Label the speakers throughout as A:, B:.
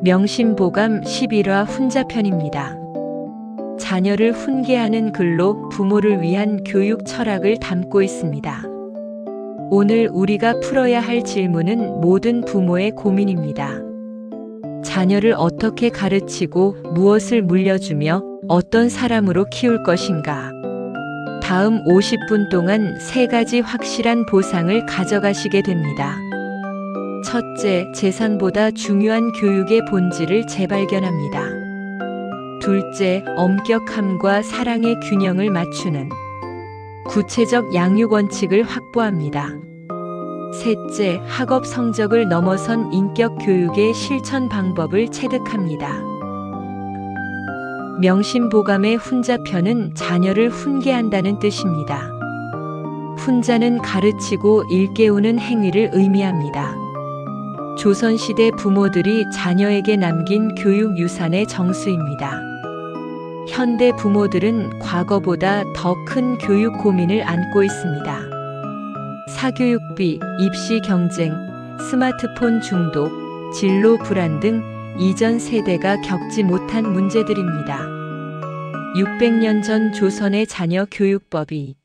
A: 명심보감 11화 훈자편입니다. 자녀를 훈계하는 글로 부모를 위한 교육 철학을 담고 있습니다. 오늘 우리가 풀어야 할 질문은 모든 부모의 고민입니다. 자녀를 어떻게 가르치고 무엇을 물려주며 어떤 사람으로 키울 것인가? 다음 50분 동안 3가지 확실한 보상을 가져가시게 됩니다. 첫째, 재산보다 중요한 교육의 본질을 재발견합니다. 둘째, 엄격함과 사랑의 균형을 맞추는 구체적 양육 원칙을 확보합니다. 셋째, 학업 성적을 넘어선 인격 교육의 실천 방법을 체득합니다. 명심보감의 훈자편은 자녀를 훈계한다는 뜻입니다. 훈자는 가르치고 일깨우는 행위를 의미합니다. 조선시대 부모들이 자녀에게 남긴 교육 유산의 정수입니다. 현대 부모들은 과거보다 더 큰 교육 고민을 안고 있습니다. 사교육비, 입시 경쟁, 스마트폰 중독, 진로 불안 등 이전 세대가 겪지 못한 문제들입니다. 600년 전 조선의 자녀 교육법이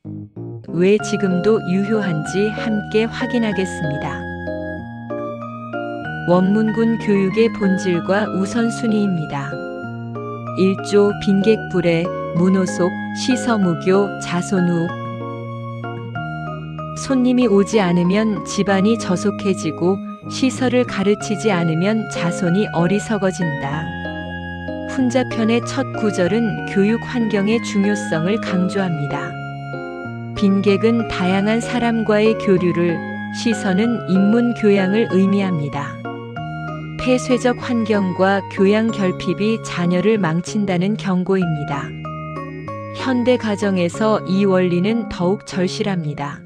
A: 왜 지금도 유효한지 함께 확인하겠습니다. 원문군 교육의 본질과 우선순위입니다. 1조 빈객불에 문호속 시서무교 자손우 손님이 오지 않으면 집안이 저속해지고 시설을 가르치지 않으면 자손이 어리석어진다. 훈자편의 첫 구절은 교육 환경의 중요성을 강조합니다. 빈객은 다양한 사람과의 교류를, 시선은 인문 교양을 의미합니다. 폐쇄적 환경과 교양 결핍이 자녀를 망친다는 경고입니다. 현대 가정에서 이 원리는 더욱 절실합니다.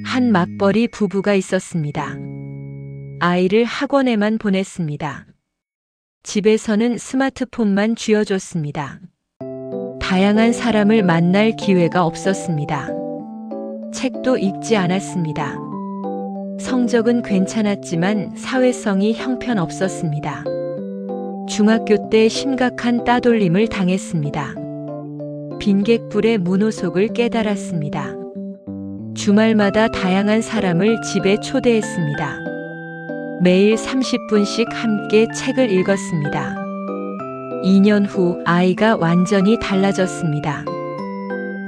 A: 한 맞벌이 부부가 있었습니다. 아이를 학원에만 보냈습니다. 집에서는 스마트폰만 쥐어줬습니다. 다양한 사람을 만날 기회가 없었습니다. 책도 읽지 않았습니다. 성적은 괜찮았지만 사회성이 형편없었습니다. 중학교 때 심각한 따돌림을 당했습니다. 빈객불의 문호속을 깨달았습니다. 주말마다 다양한 사람을 집에 초대했습니다. 매일 30분씩 함께 책을 읽었습니다. 2년 후 아이가 완전히 달라졌습니다.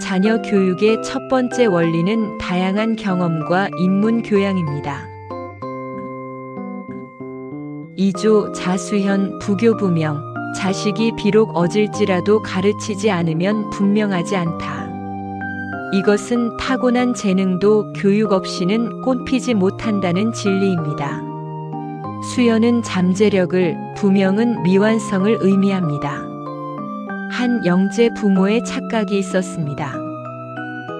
A: 자녀 교육의 첫 번째 원리는 다양한 경험과 인문 교양입니다. 2조 자수현 부교부명 자식이 비록 어질지라도 가르치지 않으면 분명하지 않다. 이것은 타고난 재능도 교육 없이는 꽃피지 못한다는 진리입니다. 수연은 잠재력을, 부명은 미완성을 의미합니다. 한 영재 부모의 착각이 있었습니다.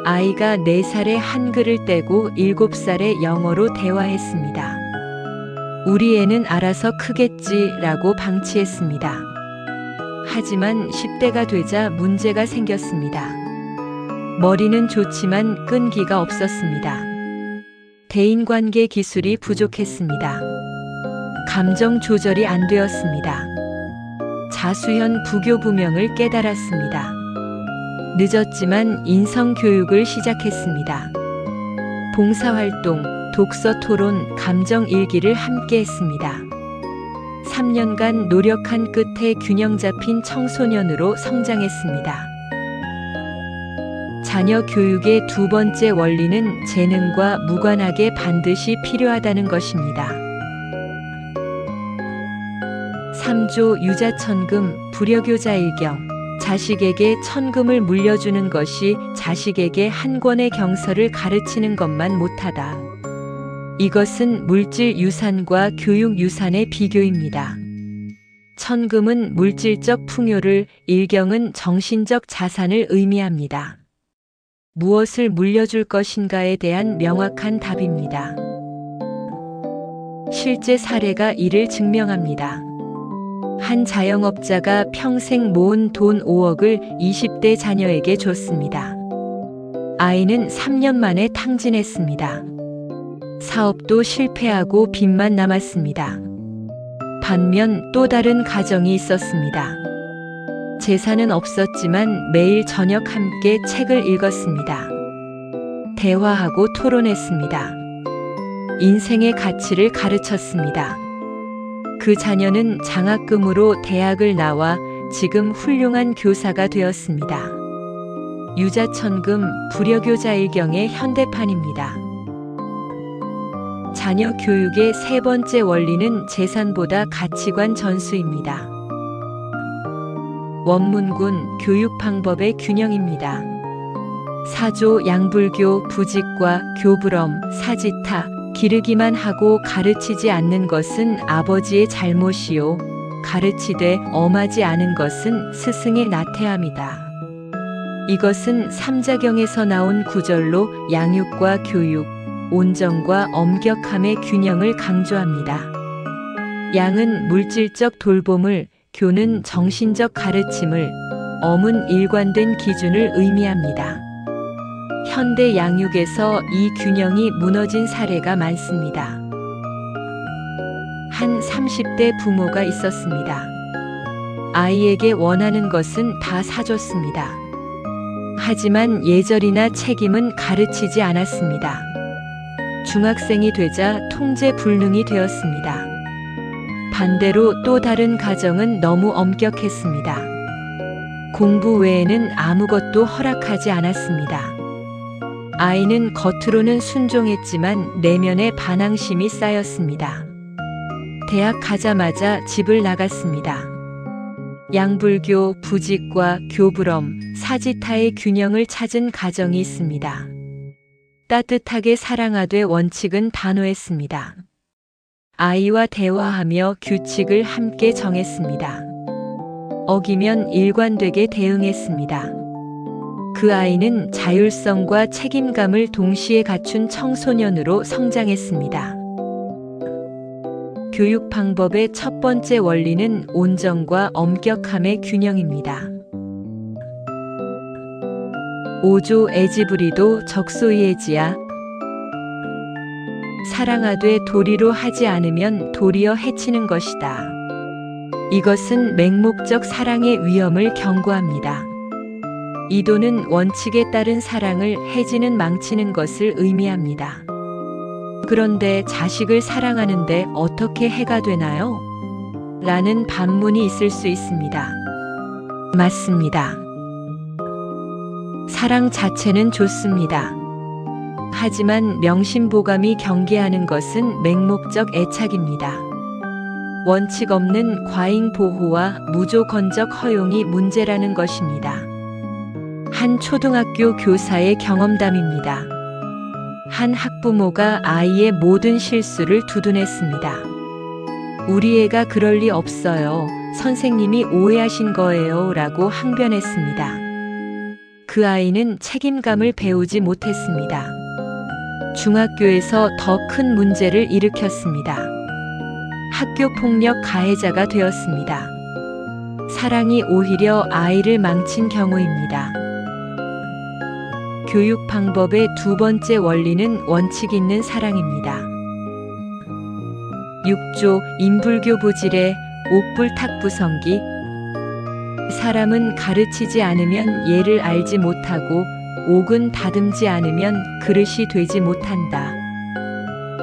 A: 아이가 4살에 한글을 떼고 7살에 영어로 대화했습니다. 우리 애는 알아서 크겠지라고 방치했습니다. 하지만 10대가 되자 문제가 생겼습니다. 머리는 좋지만 끈기가 없었습니다. 대인관계 기술이 부족했습니다. 감정 조절이 안 되었습니다. 자수현 부교부명을 깨달았습니다. 늦었지만 인성교육을 시작했습니다. 봉사활동, 독서토론, 감정일기를 함께 했습니다. 3년간 노력한 끝에 균형 잡힌 청소년으로 성장했습니다. 자녀 교육의 두 번째 원리는 재능과 무관하게 반드시 필요하다는 것입니다. 3조 유자천금, 불여교자일경 자식에게 천금을 물려주는 것이 자식에게 한 권의 경서를 가르치는 것만 못하다. 이것은 물질 유산과 교육 유산의 비교입니다. 천금은 물질적 풍요를, 일경은 정신적 자산을 의미합니다. 무엇을 물려줄 것인가에 대한 명확한 답입니다. 실제 사례가 이를 증명합니다. 한 자영업자가 평생 모은 돈 5억을 20대 자녀에게 줬습니다. 아이는 3년 만에 탕진했습니다. 사업도 실패하고 빚만 남았습니다. 반면 또 다른 가정이 있었습니다. 재산은 없었지만 매일 저녁 함께 책을 읽었습니다. 대화하고 토론했습니다. 인생의 가치를 가르쳤습니다. 그 자녀는 장학금으로 대학을 나와 지금 훌륭한 교사가 되었습니다. 유자천금 불여교자일경의 현대판입니다. 자녀 교육의 세 번째 원리는 재산보다 가치관 전수입니다. 원문군 교육 방법의 균형입니다. 사조 양불교 부직과 교불엄 사지타 기르기만 하고 가르치지 않는 것은 아버지의 잘못이요 가르치되 엄하지 않은 것은 스승의 나태함이다. 이것은 삼자경에서 나온 구절로 양육과 교육, 온정과 엄격함의 균형을 강조합니다. 양은 물질적 돌봄을, 교는 정신적 가르침을, 엄은 일관된 기준을 의미합니다. 현대 양육에서 이 균형이 무너진 사례가 많습니다. 한 30대 부모가 있었습니다. 아이에게 원하는 것은 다 사줬습니다. 하지만 예절이나 책임은 가르치지 않았습니다. 중학생이 되자 통제불능이 되었습니다. 반대로 또 다른 가정은 너무 엄격했습니다. 공부 외에는 아무것도 허락하지 않았습니다. 아이는 겉으로는 순종했지만 내면에 반항심이 쌓였습니다. 대학 가자마자 집을 나갔습니다. 양불교, 부직과 교불엄, 사지타의 균형을 찾은 가정이 있습니다. 따뜻하게 사랑하되 원칙은 단호했습니다. 아이와 대화하며 규칙을 함께 정했습니다. 어기면 일관되게 대응했습니다. 그 아이는 자율성과 책임감을 동시에 갖춘 청소년으로 성장했습니다. 교육 방법의 첫 번째 원리는 온정과 엄격함의 균형입니다. 오조 에지부리도 적소이에지야 사랑하되 도리로 하지 않으면 도리어 해치는 것이다. 이것은 맹목적 사랑의 위험을 경고합니다. 이도는 원칙에 따른 사랑을 해지는 망치는 것을 의미합니다. 그런데 자식을 사랑하는데 어떻게 해가 되나요? 라는 반문이 있을 수 있습니다. 맞습니다. 사랑 자체는 좋습니다. 하지만 명심보감이 경계하는 것은 맹목적 애착입니다. 원칙 없는 과잉 보호와 무조건적 허용이 문제라는 것입니다. 한 초등학교 교사의 경험담입니다. 한 학부모가 아이의 모든 실수를 두둔했습니다. 우리 애가 그럴 리 없어요. 선생님이 오해하신 거예요. 라고 항변했습니다. 그 아이는 책임감을 배우지 못했습니다. 중학교에서 더 큰 문제를 일으켰습니다. 학교폭력 가해자가 되었습니다. 사랑이 오히려 아이를 망친 경우입니다. 교육 방법의 두 번째 원리는 원칙 있는 사랑입니다. 6조 인불교 부질의 옥불탁부성기 사람은 가르치지 않으면 예를 알지 못하고 옥은 다듬지 않으면 그릇이 되지 못한다.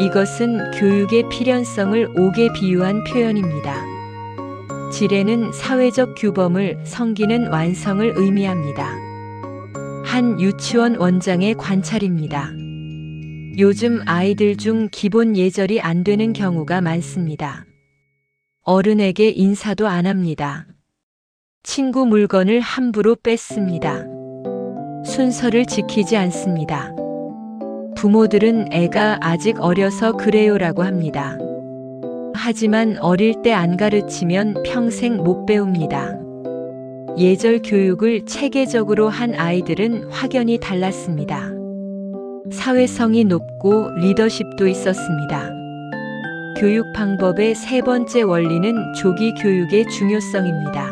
A: 이것은 교육의 필연성을 옥에 비유한 표현입니다. 지례는 사회적 규범을, 성기는 완성을 의미합니다. 한 유치원 원장의 관찰입니다. 요즘 아이들 중 기본 예절이 안 되는 경우가 많습니다. 어른에게 인사도 안 합니다. 친구 물건을 함부로 뺏습니다. 순서를 지키지 않습니다. 부모들은 애가 아직 어려서 그래요라고 합니다. 하지만 어릴 때 안 가르치면 평생 못 배웁니다. 예절 교육을 체계적으로 한 아이들은 확연히 달랐습니다. 사회성이 높고 리더십도 있었습니다. 교육 방법의 세 번째 원리는 조기 교육의 중요성입니다.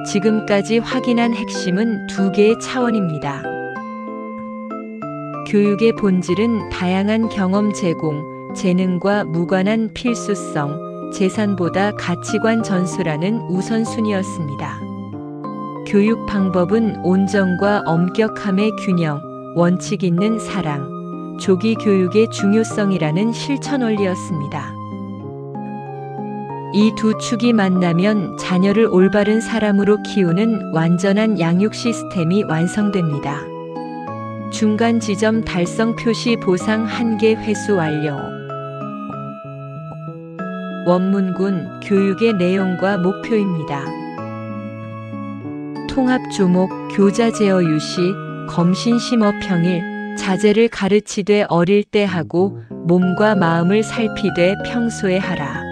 A: 지금까지 확인한 핵심은 두 개의 차원입니다. 교육의 본질은 다양한 경험 제공, 재능과 무관한 필수성, 재산보다 가치관 전수라는 우선순위였습니다. 교육 방법은 온정과 엄격함의 균형, 원칙 있는 사랑, 조기 교육의 중요성이라는 실천 원리였습니다. 이 두 축이 만나면 자녀를 올바른 사람으로 키우는 완전한 양육 시스템이 완성됩니다. 중간 지점 달성 표시 보상 1개 회수 완료. 원문군 교육의 내용과 목표입니다. 통합 조목, 교자 제어 유시, 검신 심어 평일, 자제를 가르치되 어릴 때 하고 몸과 마음을 살피되 평소에 하라.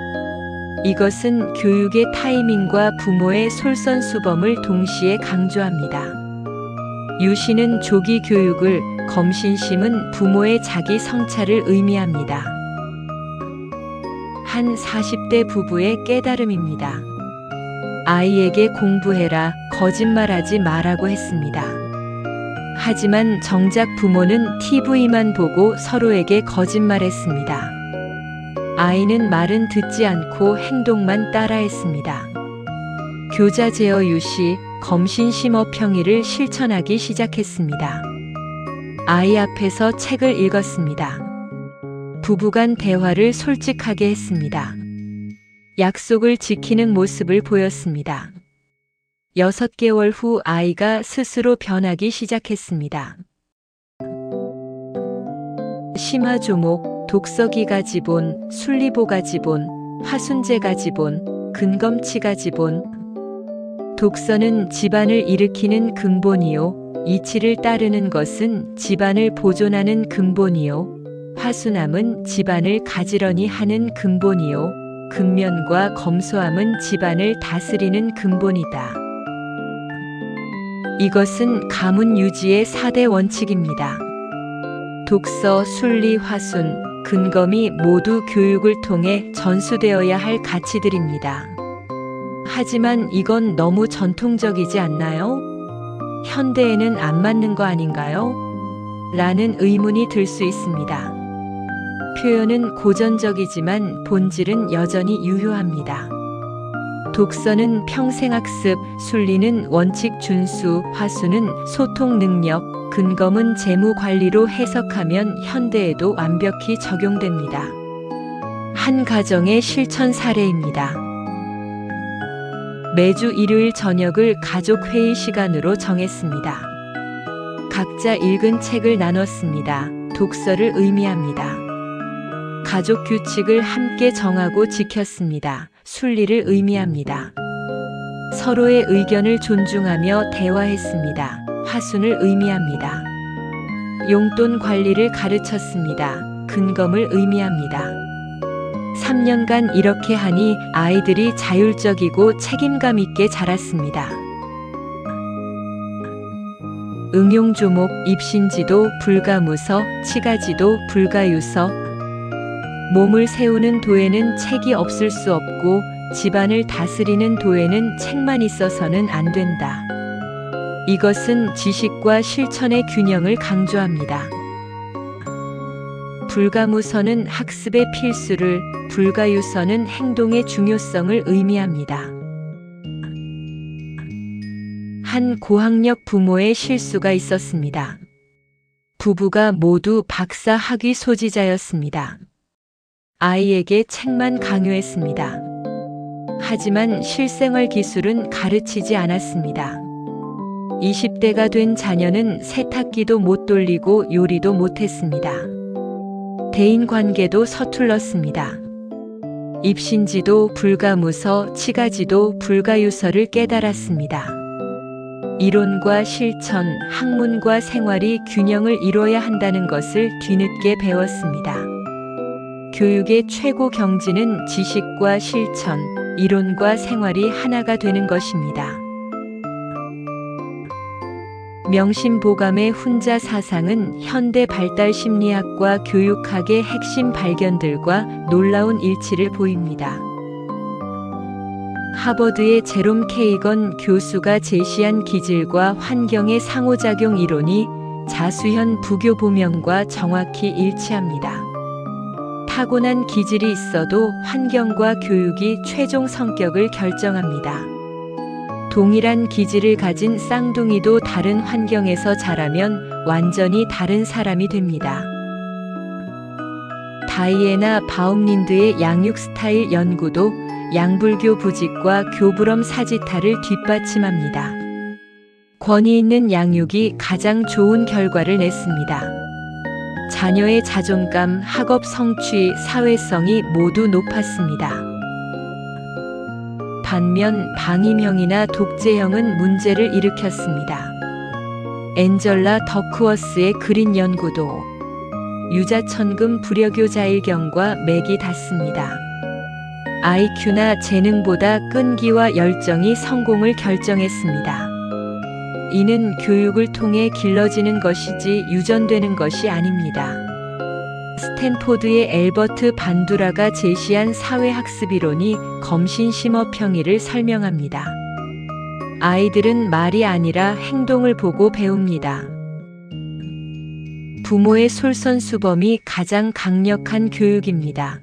A: 이것은 교육의 타이밍과 부모의 솔선수범을 동시에 강조합니다. 유시는 조기 교육을, 검신심은 부모의 자기 성찰을 의미합니다. 한 40대 부부의 깨달음입니다. 아이에게 공부해라, 거짓말하지 마라고 했습니다. 하지만 정작 부모는 TV만 보고 서로에게 거짓말했습니다. 아이는 말은 듣지 않고 행동만 따라했습니다. 교자 제어 유시, 검신 심어 평일을 실천하기 시작했습니다. 아이 앞에서 책을 읽었습니다. 부부간 대화를 솔직하게 했습니다. 약속을 지키는 모습을 보였습니다. 6개월 후 아이가 스스로 변하기 시작했습니다. 심화조목, 독서기가 지본, 순리보가 지본, 화순제가 지본, 근검치가 지본. 독서는 집안을 일으키는 근본이요, 이치를 따르는 것은 집안을 보존하는 근본이요, 화순함은 집안을 가지런히 하는 근본이요, 근면과 검소함은 집안을 다스리는 근본이다. 이것은 가문 유지의 4대 원칙입니다. 독서, 순리, 화순, 근검이 모두 교육을 통해 전수되어야 할 가치들입니다. 하지만 이건 너무 전통적이지 않나요? 현대에는 안 맞는 거 아닌가요? 라는 의문이 들 수 있습니다. 표현은 고전적이지만 본질은 여전히 유효합니다. 독서는 평생학습, 순리는 원칙 준수, 화수는 소통 능력, 근검은 재무 관리로 해석하면 현대에도 완벽히 적용됩니다. 한 가정의 실천 사례입니다. 매주 일요일 저녁을 가족 회의 시간으로 정했습니다. 각자 읽은 책을 나눴습니다. 독서를 의미합니다. 가족 규칙을 함께 정하고 지켰습니다. 순리를 의미합니다. 서로의 의견을 존중하며 대화했습니다. 화순을 의미합니다. 용돈 관리를 가르쳤습니다. 근검을 의미합니다. 3년간 이렇게 하니 아이들이 자율적이고 책임감 있게 자랐습니다. 응용조목, 입신지도, 불가무서, 치가지도, 불가유서. 몸을 세우는 도에는 책이 없을 수 없고 집안을 다스리는 도에는 책만 있어서는 안 된다. 이것은 지식과 실천의 균형을 강조합니다. 불가무서는 학습의 필수를, 불가유서는 행동의 중요성을 의미합니다. 한 고학력 부모의 실수가 있었습니다. 부부가 모두 박사 학위 소지자였습니다. 아이에게 책만 강요했습니다. 하지만 실생활 기술은 가르치지 않았습니다. 20대가 된 자녀는 세탁기도 못 돌리고 요리도 못했습니다. 대인관계도 서툴렀습니다. 입신지도, 불가무서, 치가지도, 불가유서를 깨달았습니다. 이론과 실천, 학문과 생활이 균형을 이뤄야 한다는 것을 뒤늦게 배웠습니다. 교육의 최고 경지는 지식과 실천, 이론과 생활이 하나가 되는 것입니다. 명심보감의 훈자 사상은 현대 발달 심리학과 교육학의 핵심 발견들과 놀라운 일치를 보입니다. 하버드의 제롬 케이건 교수가 제시한 기질과 환경의 상호작용 이론이 자수현 부교 보명과 정확히 일치합니다. 타고난 기질이 있어도 환경과 교육이 최종 성격을 결정합니다. 동일한 기질을 가진 쌍둥이도 다른 환경에서 자라면 완전히 다른 사람이 됩니다. 다이애나 바움린드의 양육 스타일 연구도 양불교 부직과 교부럼 사지타를 뒷받침합니다. 권위 있는 양육이 가장 좋은 결과를 냈습니다. 자녀의 자존감, 학업 성취, 사회성이 모두 높았습니다. 반면 방임형이나 독재형은 문제를 일으켰습니다. 앤젤라 더크워스의 그린 연구도 유자천금 불여교자일경과 맥이 닿습니다. IQ나 재능보다 끈기와 열정이 성공을 결정했습니다. 이는 교육을 통해 길러지는 것이지 유전되는 것이 아닙니다. 스탠포드의 앨버트 반두라가 제시한 사회학습 이론이 검신 심어 평이를 설명합니다. 아이들은 말이 아니라 행동을 보고 배웁니다. 부모의 솔선수범이 가장 강력한 교육입니다.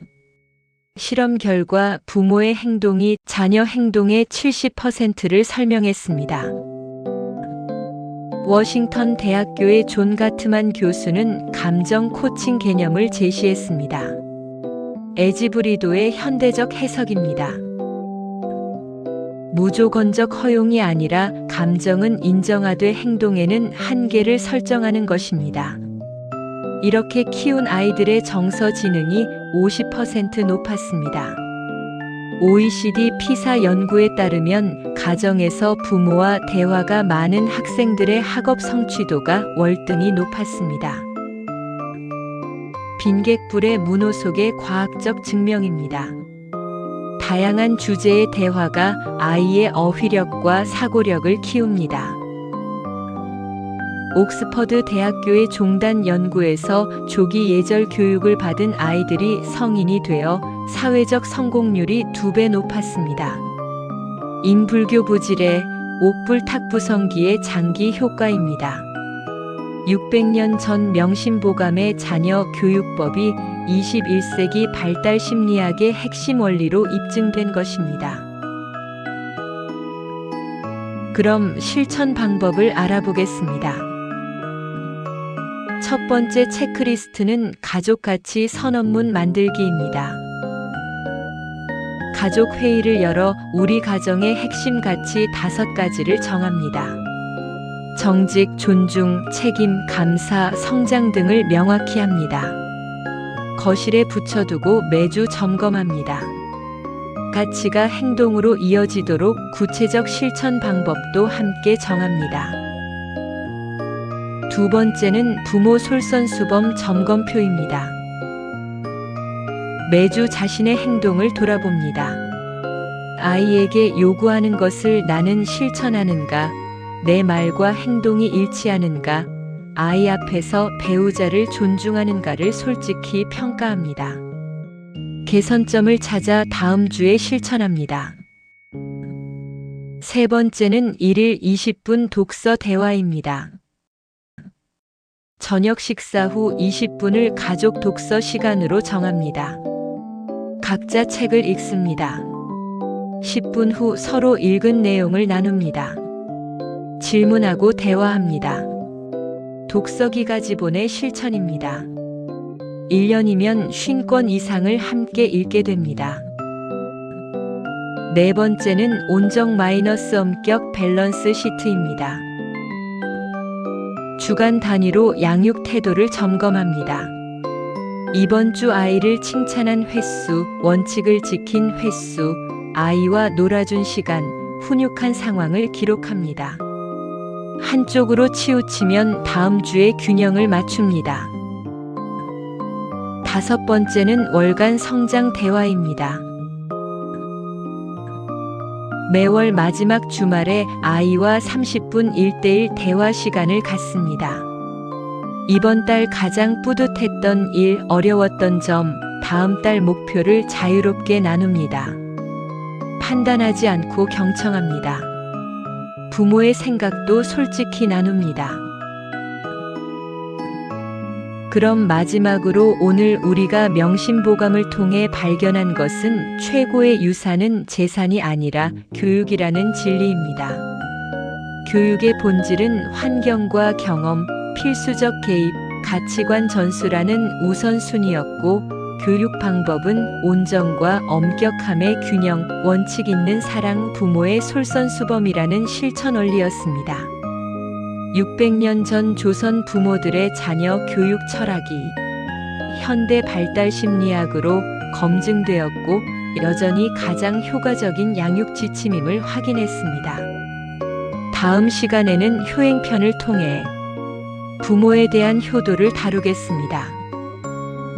A: 실험 결과 부모의 행동이 자녀 행동의 70%를 설명했습니다. 워싱턴 대학교의 존 가트만 교수는 감정 코칭 개념을 제시했습니다. 에지브리도의 현대적 해석입니다. 무조건적 허용이 아니라 감정은 인정하되 행동에는 한계를 설정하는 것입니다. 이렇게 키운 아이들의 정서 지능이 50% 높았습니다. OECD 피사 연구에 따르면 가정에서 부모와 대화가 많은 학생들의 학업 성취도가 월등히 높았습니다. 빈객불의 문호 속의 과학적 증명입니다. 다양한 주제의 대화가 아이의 어휘력과 사고력을 키웁니다. 옥스퍼드 대학교의 종단 연구에서 조기 예절 교육을 받은 아이들이 성인이 되어 사회적 성공률이 2배 높았습니다. 인불교 부질의 옥불탁부성기의 장기 효과입니다. 600년 전 명심보감의 자녀 교육법이 21세기 발달 심리학의 핵심 원리로 입증된 것입니다. 그럼 실천 방법을 알아보겠습니다. 첫 번째 체크리스트는 가족가치 선언문 만들기입니다. 가족 회의를 열어 우리 가정의 핵심 가치 5가지를 정합니다. 정직, 존중, 책임, 감사, 성장 등을 명확히 합니다. 거실에 붙여두고 매주 점검합니다. 가치가 행동으로 이어지도록 구체적 실천 방법도 함께 정합니다. 두 번째는 부모 솔선수범 점검표입니다. 매주 자신의 행동을 돌아봅니다. 아이에게 요구하는 것을 나는 실천하는가, 내 말과 행동이 일치하는가, 아이 앞에서 배우자를 존중하는가를 솔직히 평가합니다. 개선점을 찾아 다음 주에 실천합니다. 세 번째는 1일 20분 독서 대화입니다. 저녁 식사 후 20분을 가족 독서 시간으로 정합니다. 각자 책을 읽습니다. 10분 후 서로 읽은 내용을 나눕니다. 질문하고 대화합니다. 독서기가 지본의 실천입니다. 1년이면 50권 이상을 함께 읽게 됩니다. 네 번째는 온정 마이너스 엄격 밸런스 시트입니다. 주간 단위로 양육 태도를 점검합니다. 이번 주 아이를 칭찬한 횟수, 원칙을 지킨 횟수, 아이와 놀아준 시간, 훈육한 상황을 기록합니다. 한쪽으로 치우치면 다음 주에 균형을 맞춥니다. 다섯 번째는 월간 성장 대화입니다. 매월 마지막 주말에 아이와 30분 1:1 대화 시간을 갖습니다. 이번 달 가장 뿌듯했던 일, 어려웠던 점, 다음 달 목표를 자유롭게 나눕니다. 판단하지 않고 경청합니다. 부모의 생각도 솔직히 나눕니다. 그럼 마지막으로 오늘 우리가 명심보감을 통해 발견한 것은 최고의 유산은 재산이 아니라 교육이라는 진리입니다. 교육의 본질은 환경과 경험, 필수적 개입, 가치관 전수라는 우선순위였고, 교육 방법은 온정과 엄격함의 균형, 원칙 있는 사랑, 부모의 솔선수범이라는 실천 원리였습니다. 600년 전 조선 부모들의 자녀 교육 철학이 현대 발달 심리학으로 검증되었고, 여전히 가장 효과적인 양육 지침임을 확인했습니다. 다음 시간에는 효행편을 통해 부모에 대한 효도를 다루겠습니다.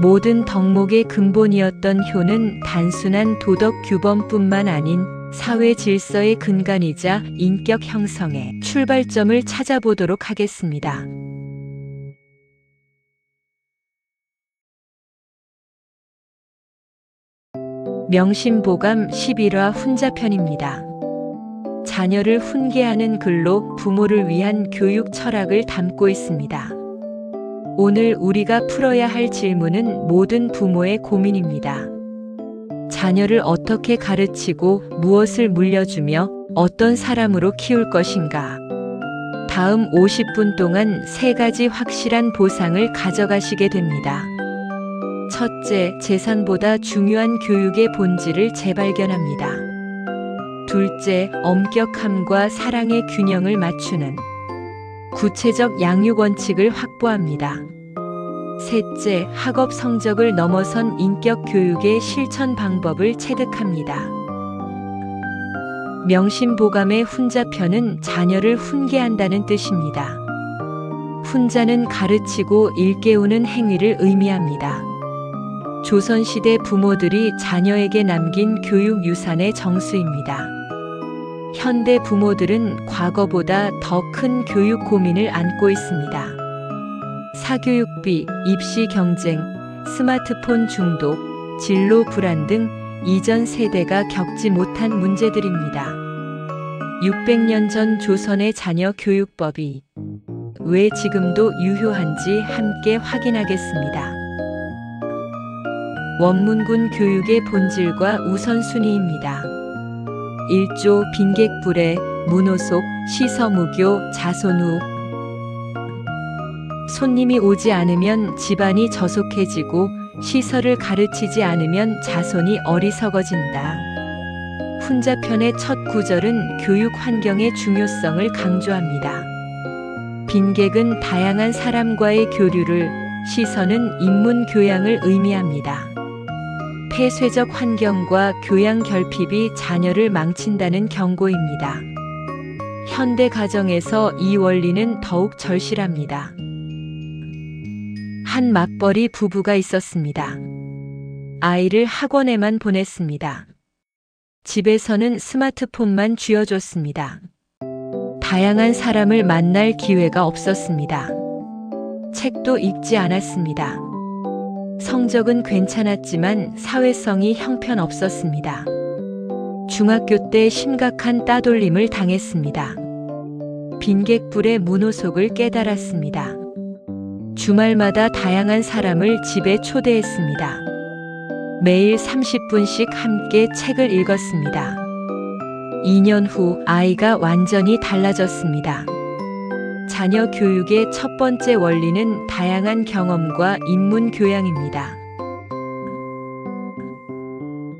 A: 모든 덕목의 근본이었던 효는 단순한 도덕 규범뿐만 아닌 사회 질서의 근간이자 인격 형성의 출발점을 찾아보도록 하겠습니다. 명심보감 11화 훈자편입니다. 자녀를 훈계하는 글로 부모를 위한 교육 철학을 담고 있습니다. 오늘 우리가 풀어야 할 질문은 모든 부모의 고민입니다. 자녀를 어떻게 가르치고 무엇을 물려주며 어떤 사람으로 키울 것인가? 다음 50분 동안 3가지 확실한 보상을 가져가시게 됩니다. 첫째, 재산보다 중요한 교육의 본질을 재발견합니다. 둘째, 엄격함과 사랑의 균형을 맞추는 구체적 양육 원칙을 확보합니다. 셋째, 학업 성적을 넘어선 인격 교육의 실천 방법을 체득합니다. 명심보감의 훈자편은 자녀를 훈계한다는 뜻입니다. 훈자는 가르치고 일깨우는 행위를 의미합니다. 조선시대 부모들이 자녀에게 남긴 교육 유산의 정수입니다. 현대 부모들은 과거보다 더 큰 교육 고민을 안고 있습니다. 사교육비, 입시 경쟁, 스마트폰 중독, 진로 불안 등 이전 세대가 겪지 못한 문제들입니다. 600년 전 조선의 자녀 교육법이 왜 지금도 유효한지 함께 확인하겠습니다. 원문군 교육의 본질과 우선순위입니다. 1조 빈객불에, 문호속, 시서무교, 자손후. 손님이 오지 않으면 집안이 저속해지고 시설을 가르치지 않으면 자손이 어리석어진다. 훈자편의 첫 구절은 교육 환경의 중요성을 강조합니다. 빈객은 다양한 사람과의 교류를, 시선은 인문 교양을 의미합니다. 폐쇄적 환경과 교양 결핍이 자녀를 망친다는 경고입니다. 현대 가정에서 이 원리는 더욱 절실합니다. 한 맞벌이 부부가 있었습니다. 아이를 학원에만 보냈습니다. 집에서는 스마트폰만 쥐어줬습니다. 다양한 사람을 만날 기회가 없었습니다. 책도 읽지 않았습니다. 성적은 괜찮았지만 사회성이 형편없었습니다. 중학교 때 심각한 따돌림을 당했습니다. 빈객불의 문호속을 깨달았습니다. 주말마다 다양한 사람을 집에 초대했습니다. 매일 30분씩 함께 책을 읽었습니다. 2년 후 아이가 완전히 달라졌습니다. 자녀 교육의 첫 번째 원리는 다양한 경험과 인문 교양입니다.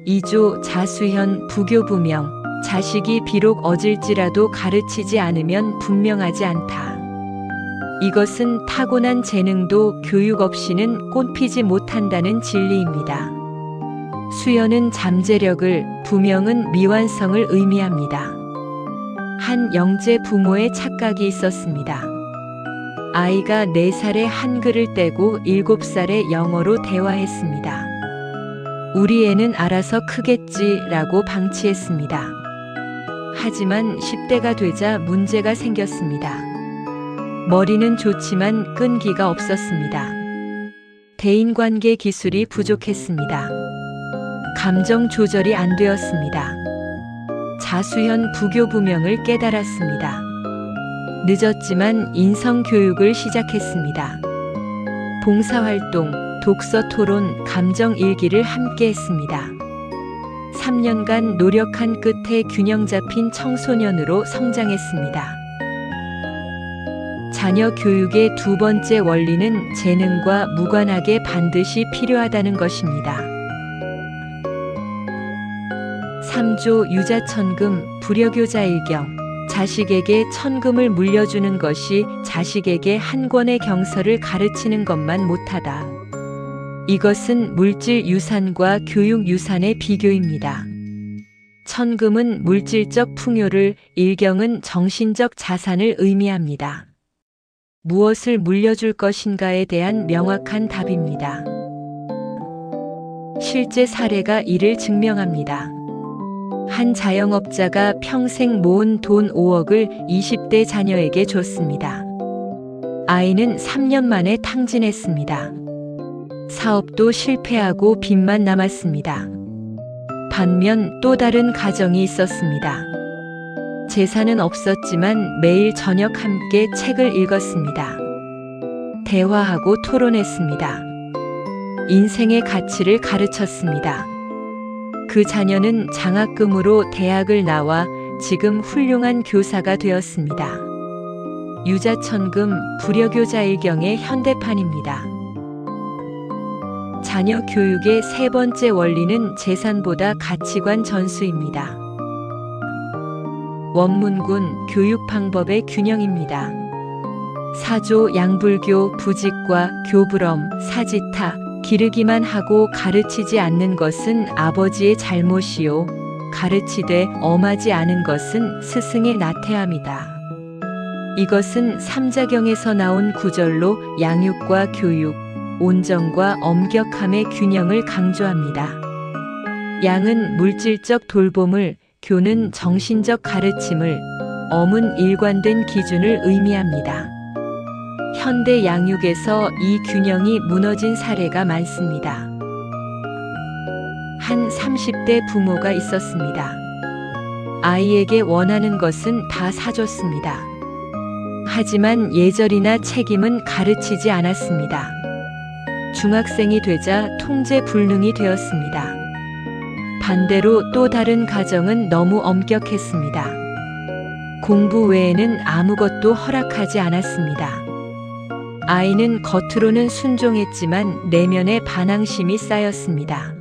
A: 2조 자수현 부교부명. 자식이 비록 어질지라도 가르치지 않으면 분명하지 않다. 이것은 타고난 재능도 교육 없이는 꽃피지 못한다는 진리입니다. 수연은 잠재력을, 부명은 미완성을 의미합니다. 한 영재 부모의 착각이 있었습니다. 아이가 4살에 한글을 떼고 7살에 영어로 대화했습니다. 우리 애는 알아서 크겠지라고 방치했습니다. 하지만 10대가 되자 문제가 생겼습니다. 머리는 좋지만 끈기가 없었습니다. 대인관계 기술이 부족했습니다. 감정 조절이 안 되었습니다. 자수현 부교부명을 깨달았습니다. 늦었지만 인성교육을 시작했습니다. 봉사활동, 독서 토론, 감정 일기를 함께 했습니다. 3년간 노력한 끝에 균형 잡힌 청소년으로 성장했습니다. 자녀 교육의 두 번째 원리는 재능과 무관하게 반드시 필요하다는 것입니다. 3조 유자천금, 불여교자 일경. 자식에게 천금을 물려주는 것이 자식에게 한 권의 경서를 가르치는 것만 못하다. 이것은 물질 유산과 교육 유산의 비교입니다. 천금은 물질적 풍요를, 일경은 정신적 자산을 의미합니다. 무엇을 물려줄 것인가에 대한 명확한 답입니다. 실제 사례가 이를 증명합니다. 한 자영업자가 평생 모은 돈 5억을 20대 자녀에게 줬습니다. 아이는 3년 만에 탕진했습니다. 사업도 실패하고 빚만 남았습니다. 반면 또 다른 가정이 있었습니다. 재산은 없었지만 매일 저녁 함께 책을 읽었습니다. 대화하고 토론했습니다. 인생의 가치를 가르쳤습니다. 그 자녀는 장학금으로 대학을 나와 지금 훌륭한 교사가 되었습니다. 유자천금, 불여교자 일경의 현대판입니다. 자녀 교육의 세 번째 원리는 재산보다 가치관 전수입니다. 원문군, 교육 방법의 균형입니다. 사조 양불교, 부직과 교불엄, 사지타, 기르기만 하고 가르치지 않는 것은 아버지의 잘못이요, 가르치되 엄하지 않은 것은 스승의 나태함이다. 이것은 삼자경에서 나온 구절로 양육과 교육, 온정과 엄격함의 균형을 강조합니다. 양은 물질적 돌봄을, 교는 정신적 가르침을, 엄은 일관된 기준을 의미합니다. 현대 양육에서 이 균형이 무너진 사례가 많습니다. 한 30대 부모가 있었습니다. 아이에게 원하는 것은 다 사줬습니다. 하지만 예절이나 책임은 가르치지 않았습니다. 중학생이 되자 통제불능이 되었습니다. 반대로 또 다른 가정은 너무 엄격했습니다. 공부 외에는 아무것도 허락하지 않았습니다. 아이는 겉으로는 순종했지만 내면에 반항심이 쌓였습니다.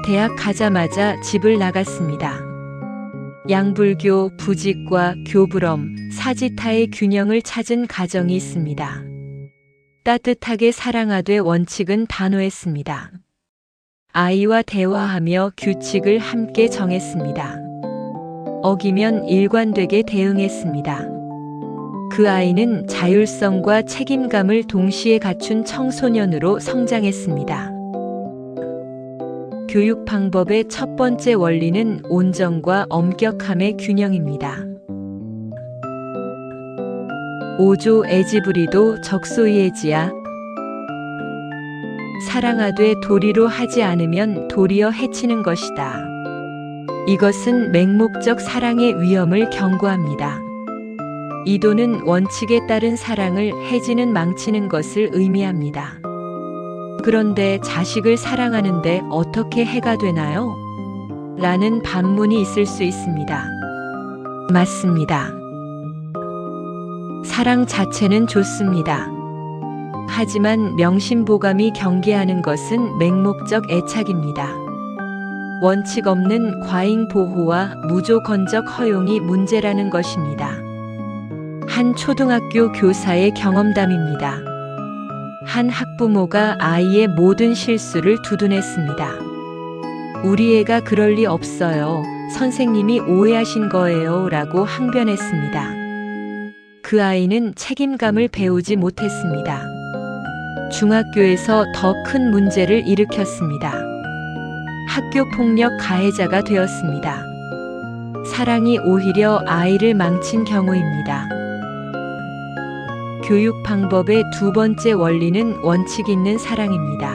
A: 대학 가자마자 집을 나갔습니다. 양불교, 부직과 교불엄, 사지타의 균형을 찾은 가정이 있습니다. 따뜻하게 사랑하되 원칙은 단호했습니다. 아이와 대화하며 규칙을 함께 정했습니다. 어기면 일관되게 대응했습니다. 그 아이는 자율성과 책임감을 동시에 갖춘 청소년으로 성장했습니다. 교육 방법의 첫 번째 원리는 온정과 엄격함의 균형입니다. 5조 에지부리도 적소이에지야. 사랑하되 도리로 하지 않으면 도리어 해치는 것이다. 이것은 맹목적 사랑의 위험을 경고합니다. 이도는 원칙에 따른 사랑을, 해지는 망치는 것을 의미합니다. 그런데 자식을 사랑하는데 어떻게 해가 되나요? 라는 반문이 있을 수 있습니다. 맞습니다. 사랑 자체는 좋습니다. 하지만 명심보감이 경계하는 것은 맹목적 애착입니다. 원칙 없는 과잉 보호와 무조건적 허용이 문제라는 것입니다. 한 초등학교 교사의 경험담입니다. 한 학부모가 아이의 모든 실수를 두둔했습니다. 우리 애가 그럴 리 없어요. 선생님이 오해하신 거예요. 라고 항변했습니다. 그 아이는 책임감을 배우지 못했습니다. 중학교에서 더 큰 문제를 일으켰습니다. 학교폭력 가해자가 되었습니다. 사랑이 오히려 아이를 망친 경우입니다. 교육 방법의 두 번째 원리는 원칙 있는 사랑입니다.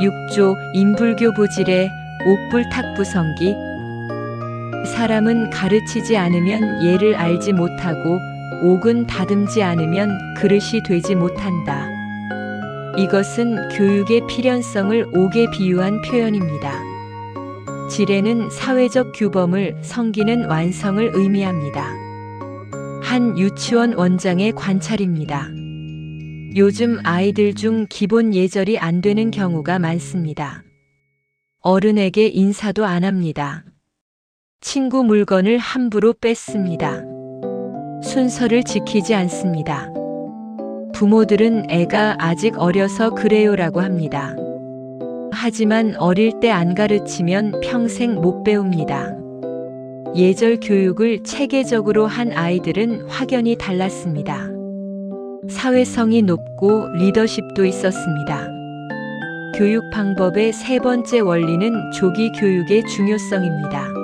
A: 6조 인불교 부질의 옥불탁부성기. 사람은 가르치지 않으면 예를 알지 못하고 옥은 다듬지 않으면 그릇이 되지 못한다. 이것은 교육의 필연성을 옥에 비유한 표현입니다. 지례는 사회적 규범을 섬기는 완성을 의미합니다. 한 유치원 원장의 관찰입니다. 요즘 아이들 중 기본 예절이 안 되는 경우가 많습니다. 어른에게 인사도 안 합니다. 친구 물건을 함부로 뺏습니다. 순서를 지키지 않습니다. 부모들은 애가 아직 어려서 그래요라고 합니다. 하지만 어릴 때 안 가르치면 평생 못 배웁니다. 예절 교육을 체계적으로 한 아이들은 확연히 달랐습니다. 사회성이 높고 리더십도 있었습니다. 교육 방법의 세 번째 원리는 조기 교육의 중요성입니다.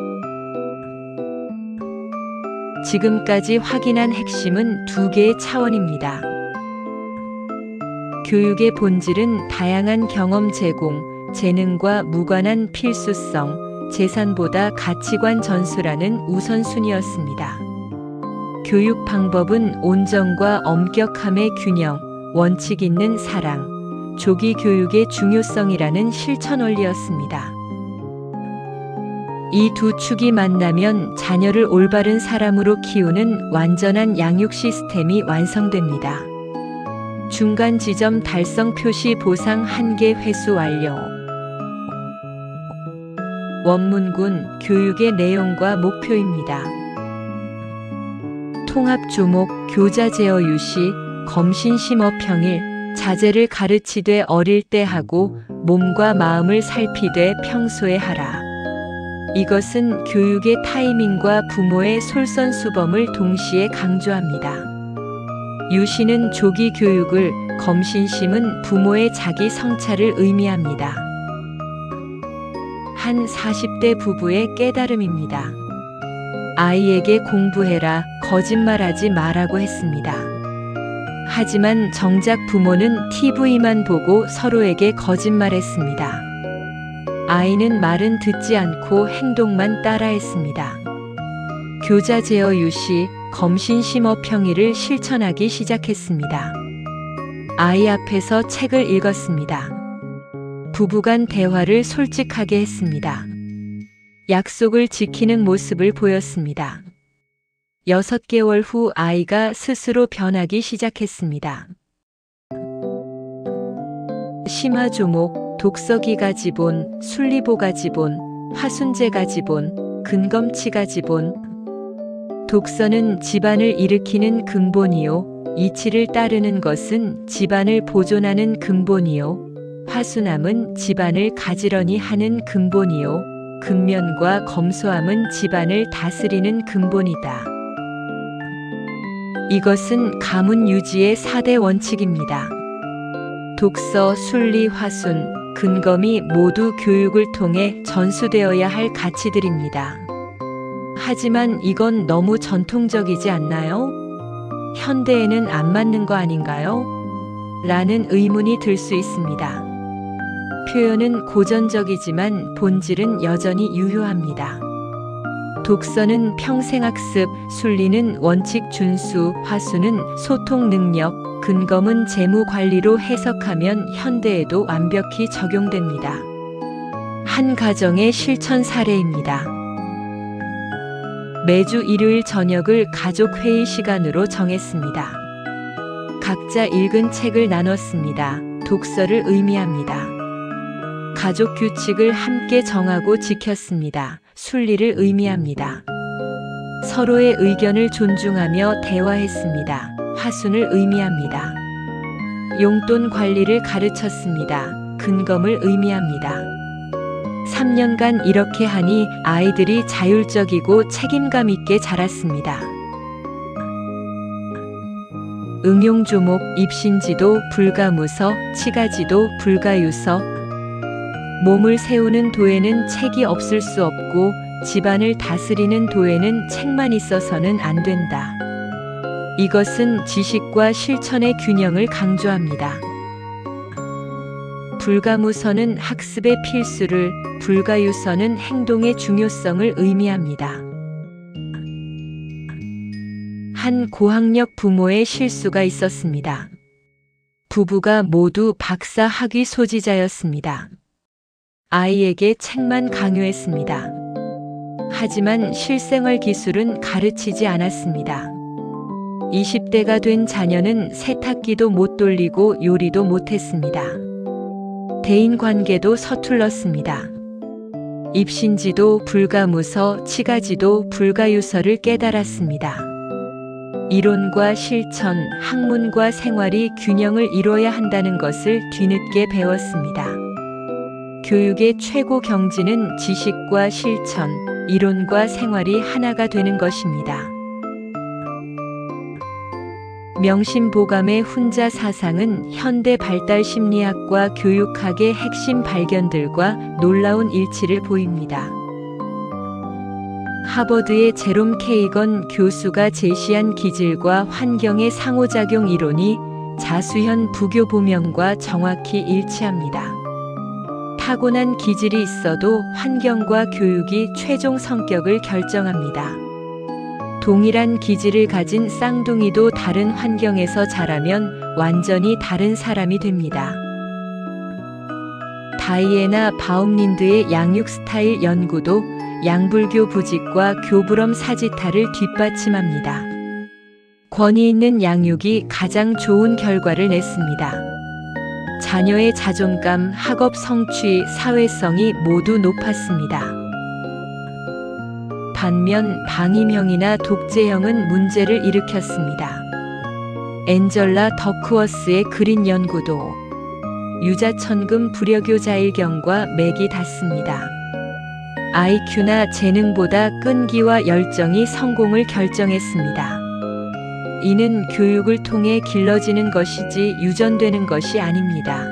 A: 지금까지 확인한 핵심은 두 개의 차원입니다. 교육의 본질은 다양한 경험 제공, 재능과 무관한 필수성, 재산보다 가치관 전수라는 우선순위였습니다. 교육 방법은 온정과 엄격함의 균형, 원칙 있는 사랑, 조기 교육의 중요성이라는 실천 원리였습니다. 이 두 축이 만나면 자녀를 올바른 사람으로 키우는 완전한 양육 시스템이 완성됩니다. 중간 지점 달성 표시 보상 1개 회수 완료. 원문군 교육의 내용과 목표입니다. 통합 조목, 교자 제어 유시, 검신 심어 평일, 자제를 가르치되 어릴 때 하고 몸과 마음을 살피되 평소에 하라. 이것은 교육의 타이밍과 부모의 솔선수범을 동시에 강조합니다. 유시는 조기 교육을, 검신심은 부모의 자기 성찰을 의미합니다. 한 40대 부부의 깨달음입니다. 아이에게 공부해라, 거짓말하지 마라고 했습니다. 하지만 정작 부모는 TV만 보고 서로에게 거짓말했습니다. 아이는 말은 듣지 않고 행동만 따라했습니다. 교자 제어 유시, 검신 심어 평일을 실천하기 시작했습니다. 아이 앞에서 책을 읽었습니다. 부부간 대화를 솔직하게 했습니다. 약속을 지키는 모습을 보였습니다. 6개월 후 아이가 스스로 변하기 시작했습니다. 심화조목, 독서기가 지본, 순리보가 지본, 화순제가 지본, 근검치가 지본. 독서는 집안을 일으키는 근본이요, 이치를 따르는 것은 집안을 보존하는 근본이요, 화순함은 집안을 가지런히 하는 근본이요, 근면과 검소함은 집안을 다스리는 근본이다. 이것은 가문 유지의 4대 원칙입니다. 독서, 순리, 화순, 근검이 모두 교육을 통해 전수되어야 할 가치들입니다. 하지만 이건 너무 전통적이지 않나요? 현대에는 안 맞는 거 아닌가요? 라는 의문이 들 수 있습니다. 표현은 고전적이지만 본질은 여전히 유효합니다. 독서는 평생학습, 순리는 원칙 준수, 화수는 소통 능력, 근검은 재무 관리로 해석하면 현대에도 완벽히 적용됩니다. 한 가정의 실천 사례입니다. 매주 일요일 저녁을 가족 회의 시간으로 정했습니다. 각자 읽은 책을 나눴습니다. 독서를 의미합니다. 가족 규칙을 함께 정하고 지켰습니다. 순리를 의미합니다. 서로의 의견을 존중하며 대화했습니다. 화순을 의미합니다. 용돈 관리를 가르쳤습니다. 근검을 의미합니다. 3년간 이렇게 하니 아이들이 자율적이고 책임감 있게 자랐습니다. 응용조목, 입신지도, 불가무서, 치가지도, 불가유서. 몸을 세우는 도에는 책이 없을 수 없고 집안을 다스리는 도에는 책만 있어서는 안 된다. 이것은 지식과 실천의 균형을 강조합니다. 불가무서는 학습의 필수를, 불가유서는 행동의 중요성을 의미합니다. 한 고학력 부모의 실수가 있었습니다. 부부가 모두 박사 학위 소지자였습니다. 아이에게 책만 강요했습니다. 하지만 실생활 기술은 가르치지 않았습니다. 20대가 된 자녀는 세탁기도 못 돌리고 요리도 못했습니다. 대인관계도 서툴렀습니다. 입신지도 불가무서, 치가지도 불가유서를 깨달았습니다. 이론과 실천, 학문과 생활이 균형을 이뤄야 한다는 것을 뒤늦게 배웠습니다. 교육의 최고 경지는 지식과 실천, 이론과 생활이 하나가 되는 것입니다. 명심보감의 훈자 사상은 현대 발달 심리학과 교육학의 핵심 발견들과 놀라운 일치를 보입니다. 하버드의 제롬 케이건 교수가 제시한 기질과 환경의 상호작용 이론이 자수현 부교 보명과 정확히 일치합니다. 타고난 기질이 있어도 환경과 교육이 최종 성격을 결정합니다. 동일한 기질을 가진 쌍둥이도 다른 환경에서 자라면 완전히 다른 사람이 됩니다. 다이애나 바움린드의 양육 스타일 연구도 양불교 부직과 교부럼 사지타를 뒷받침합니다. 권위 있는 양육이 가장 좋은 결과를 냈습니다. 자녀의 자존감, 학업 성취, 사회성이 모두 높았습니다. 반면 방임형이나 독재형은 문제를 일으켰습니다. 앤젤라 더크워스의 그린 연구도 유자천금 불여교자일경과 맥이 닿습니다. IQ나 재능보다 끈기와 열정이 성공을 결정했습니다. 이는 교육을 통해 길러지는 것이지 유전되는 것이 아닙니다.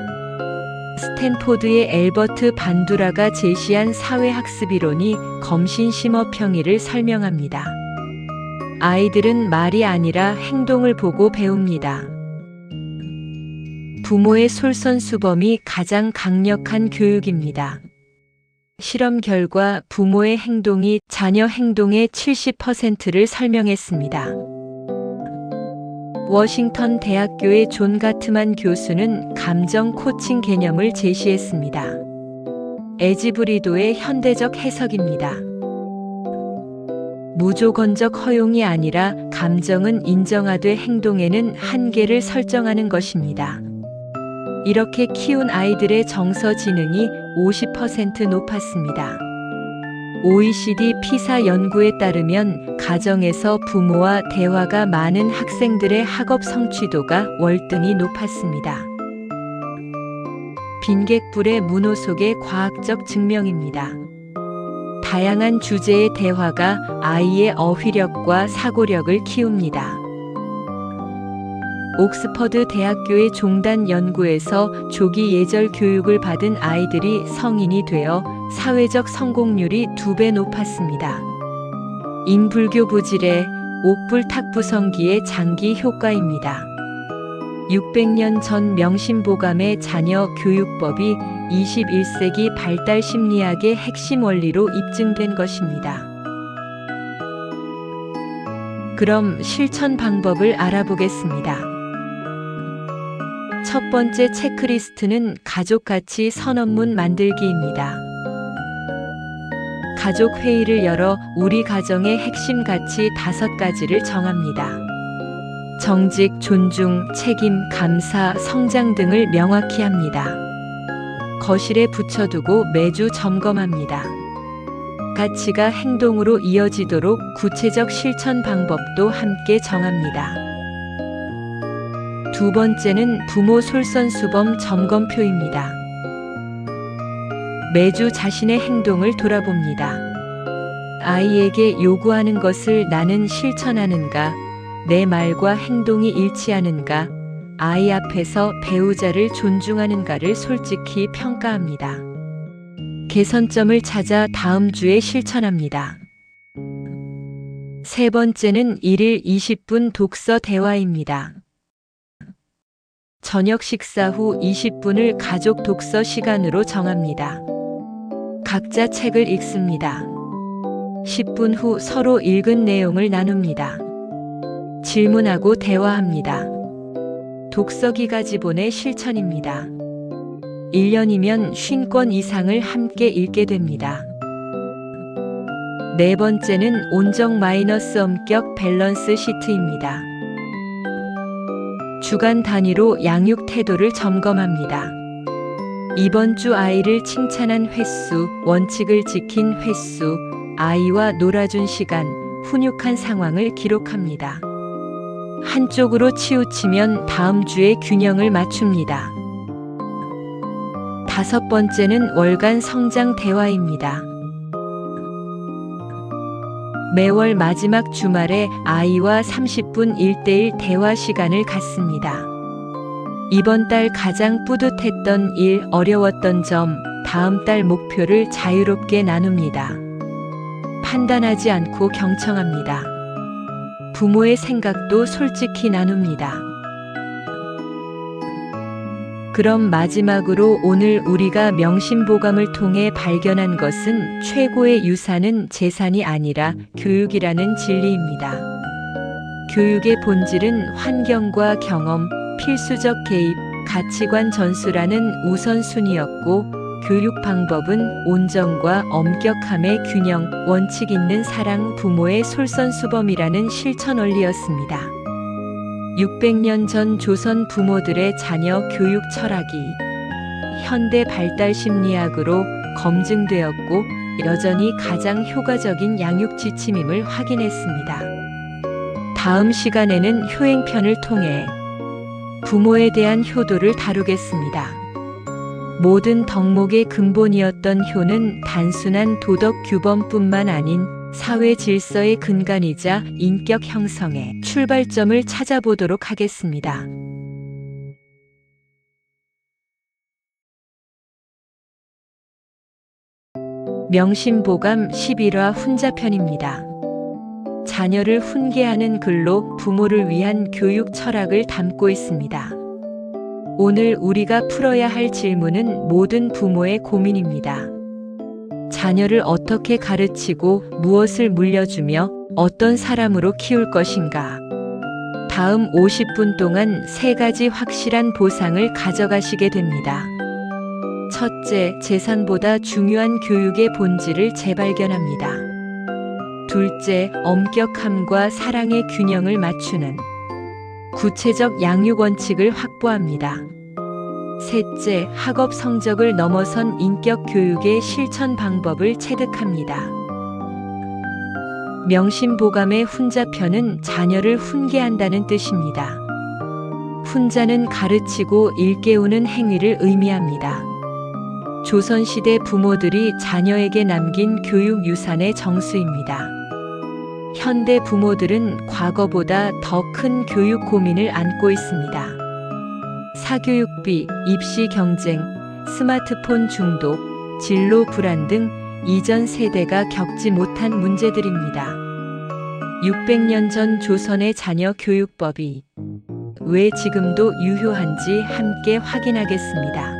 A: 스탠포드의 엘버트 반두라가 제시한 사회학습 이론이 검신 심어 평이를 설명합니다. 아이들은 말이 아니라 행동을 보고 배웁니다. 부모의 솔선수범이 가장 강력한 교육입니다. 실험 결과 부모의 행동이 자녀 행동의 70%를 설명했습니다. 워싱턴 대학교의 존 가트만 교수는 감정 코칭 개념을 제시했습니다. 에지브리도의 현대적 해석입니다. 무조건적 허용이 아니라 감정은 인정하되 행동에는 한계를 설정하는 것입니다. 이렇게 키운 아이들의 정서 지능이 50% 높았습니다. OECD 피사 연구에 따르면 가정에서 부모와 대화가 많은 학생들의 학업 성취도가 월등히 높았습니다. 빈객불의 문호 속의 과학적 증명입니다. 다양한 주제의 대화가 아이의 어휘력과 사고력을 키웁니다. 옥스퍼드 대학교의 종단 연구에서 조기 예절 교육을 받은 아이들이 성인이 되어 사회적 성공률이 2배 높았습니다. 인불교 부질의 옥불탁부성기의 장기 효과입니다. 600년 전 명심보감의 자녀 교육법이 21세기 발달 심리학의 핵심 원리로 입증된 것입니다. 그럼 실천 방법을 알아보겠습니다. 첫 번째 체크리스트는 가족가치 선언문 만들기입니다. 가족 회의를 열어 우리 가정의 핵심 가치 5가지를 정합니다. 정직, 존중, 책임, 감사, 성장 등을 명확히 합니다. 거실에 붙여두고 매주 점검합니다. 가치가 행동으로 이어지도록 구체적 실천 방법도 함께 정합니다. 두 번째는 부모 솔선수범 점검표입니다. 매주 자신의 행동을 돌아봅니다. 아이에게 요구하는 것을 나는 실천하는가, 내 말과 행동이 일치하는가, 아이 앞에서 배우자를 존중하는가를 솔직히 평가합니다. 개선점을 찾아 다음 주에 실천합니다. 세 번째는 1일 20분 독서 대화입니다. 저녁 식사 후 20분을 가족 독서 시간으로 정합니다. 각자 책을 읽습니다. 10분 후 서로 읽은 내용을 나눕니다. 질문하고 대화합니다. 독서기가 지본의 실천입니다. 1년이면 50권 이상을 함께 읽게 됩니다. 네 번째는 온정 마이너스 엄격 밸런스 시트입니다. 주간 단위로 양육 태도를 점검합니다. 이번 주 아이를 칭찬한 횟수, 원칙을 지킨 횟수, 아이와 놀아준 시간, 훈육한 상황을 기록합니다. 한쪽으로 치우치면 다음 주에 균형을 맞춥니다. 다섯 번째는 월간 성장 대화입니다. 매월 마지막 주말에 아이와 30분 1:1 대화 시간을 갖습니다. 이번 달 가장 뿌듯했던 일, 어려웠던 점, 다음 달 목표를 자유롭게 나눕니다. 판단하지 않고 경청합니다. 부모의 생각도 솔직히 나눕니다. 그럼 마지막으로 오늘 우리가 명심보감을 통해 발견한 것은 최고의 유산은 재산이 아니라 교육이라는 진리입니다. 교육의 본질은 환경과 경험, 필수적 개입, 가치관 전수라는 우선순위였고 교육 방법은 온정과 엄격함의 균형, 원칙 있는 사랑, 부모의 솔선수범이라는 실천 원리였습니다. 600년 전 조선 부모들의 자녀 교육 철학이 현대 발달 심리학으로 검증되었고 여전히 가장 효과적인 양육 지침임을 확인했습니다. 다음 시간에는 효행편을 통해 부모에 대한 효도를 다루겠습니다. 모든 덕목의 근본이었던 효는 단순한 도덕 규범뿐만 아닌 사회 질서의 근간이자 인격 형성의 출발점을 찾아보도록 하겠습니다. 명심보감 11화 훈자편입니다. 자녀를 훈계하는 글로 부모를 위한 교육 철학을 담고 있습니다. 오늘 우리가 풀어야 할 질문은 모든 부모의 고민입니다. 자녀를 어떻게 가르치고 무엇을 물려주며 어떤 사람으로 키울 것인가? 다음 50분 동안 3가지 확실한 보상을 가져가시게 됩니다. 첫째, 재산보다 중요한 교육의 본질을 재발견합니다. 둘째, 엄격함과 사랑의 균형을 맞추는 구체적 양육 원칙을 확보합니다. 셋째, 학업 성적을 넘어선 인격 교육의 실천 방법을 체득합니다. 명심보감의 훈자편은 자녀를 훈계한다는 뜻입니다. 훈자는 가르치고 일깨우는 행위를 의미합니다. 조선시대 부모들이 자녀에게 남긴 교육 유산의 정수입니다. 현대 부모들은 과거보다 더 큰 교육 고민을 안고 있습니다. 사교육비, 입시 경쟁, 스마트폰 중독, 진로 불안 등 이전 세대가 겪지 못한 문제들입니다. 600년 전 조선의 자녀 교육법이 왜 지금도 유효한지 함께 확인하겠습니다.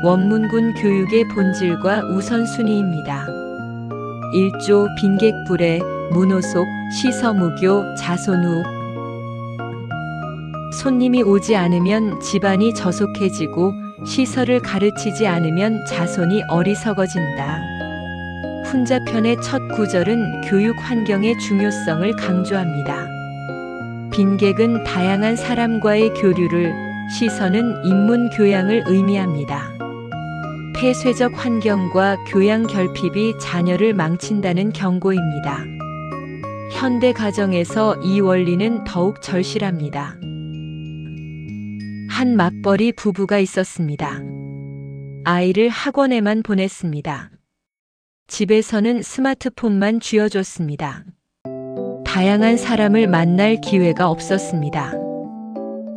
A: 원문군 교육의 본질과 우선순위입니다. 1조 빈객불에, 문호속, 시서무교, 자손후. 손님이 오지 않으면 집안이 저속해지고 시설을 가르치지 않으면 자손이 어리석어진다. 훈자편의 첫 구절은 교육 환경의 중요성을 강조합니다. 빈객은 다양한 사람과의 교류를, 시선은 인문 교양을 의미합니다. 폐쇄적 환경과 교양 결핍이 자녀를 망친다는 경고입니다. 현대 가정에서 이 원리는 더욱 절실합니다. 한 맞벌이 부부가 있었습니다. 아이를 학원에만 보냈습니다. 집에서는 스마트폰만 쥐어줬습니다. 다양한 사람을 만날 기회가 없었습니다.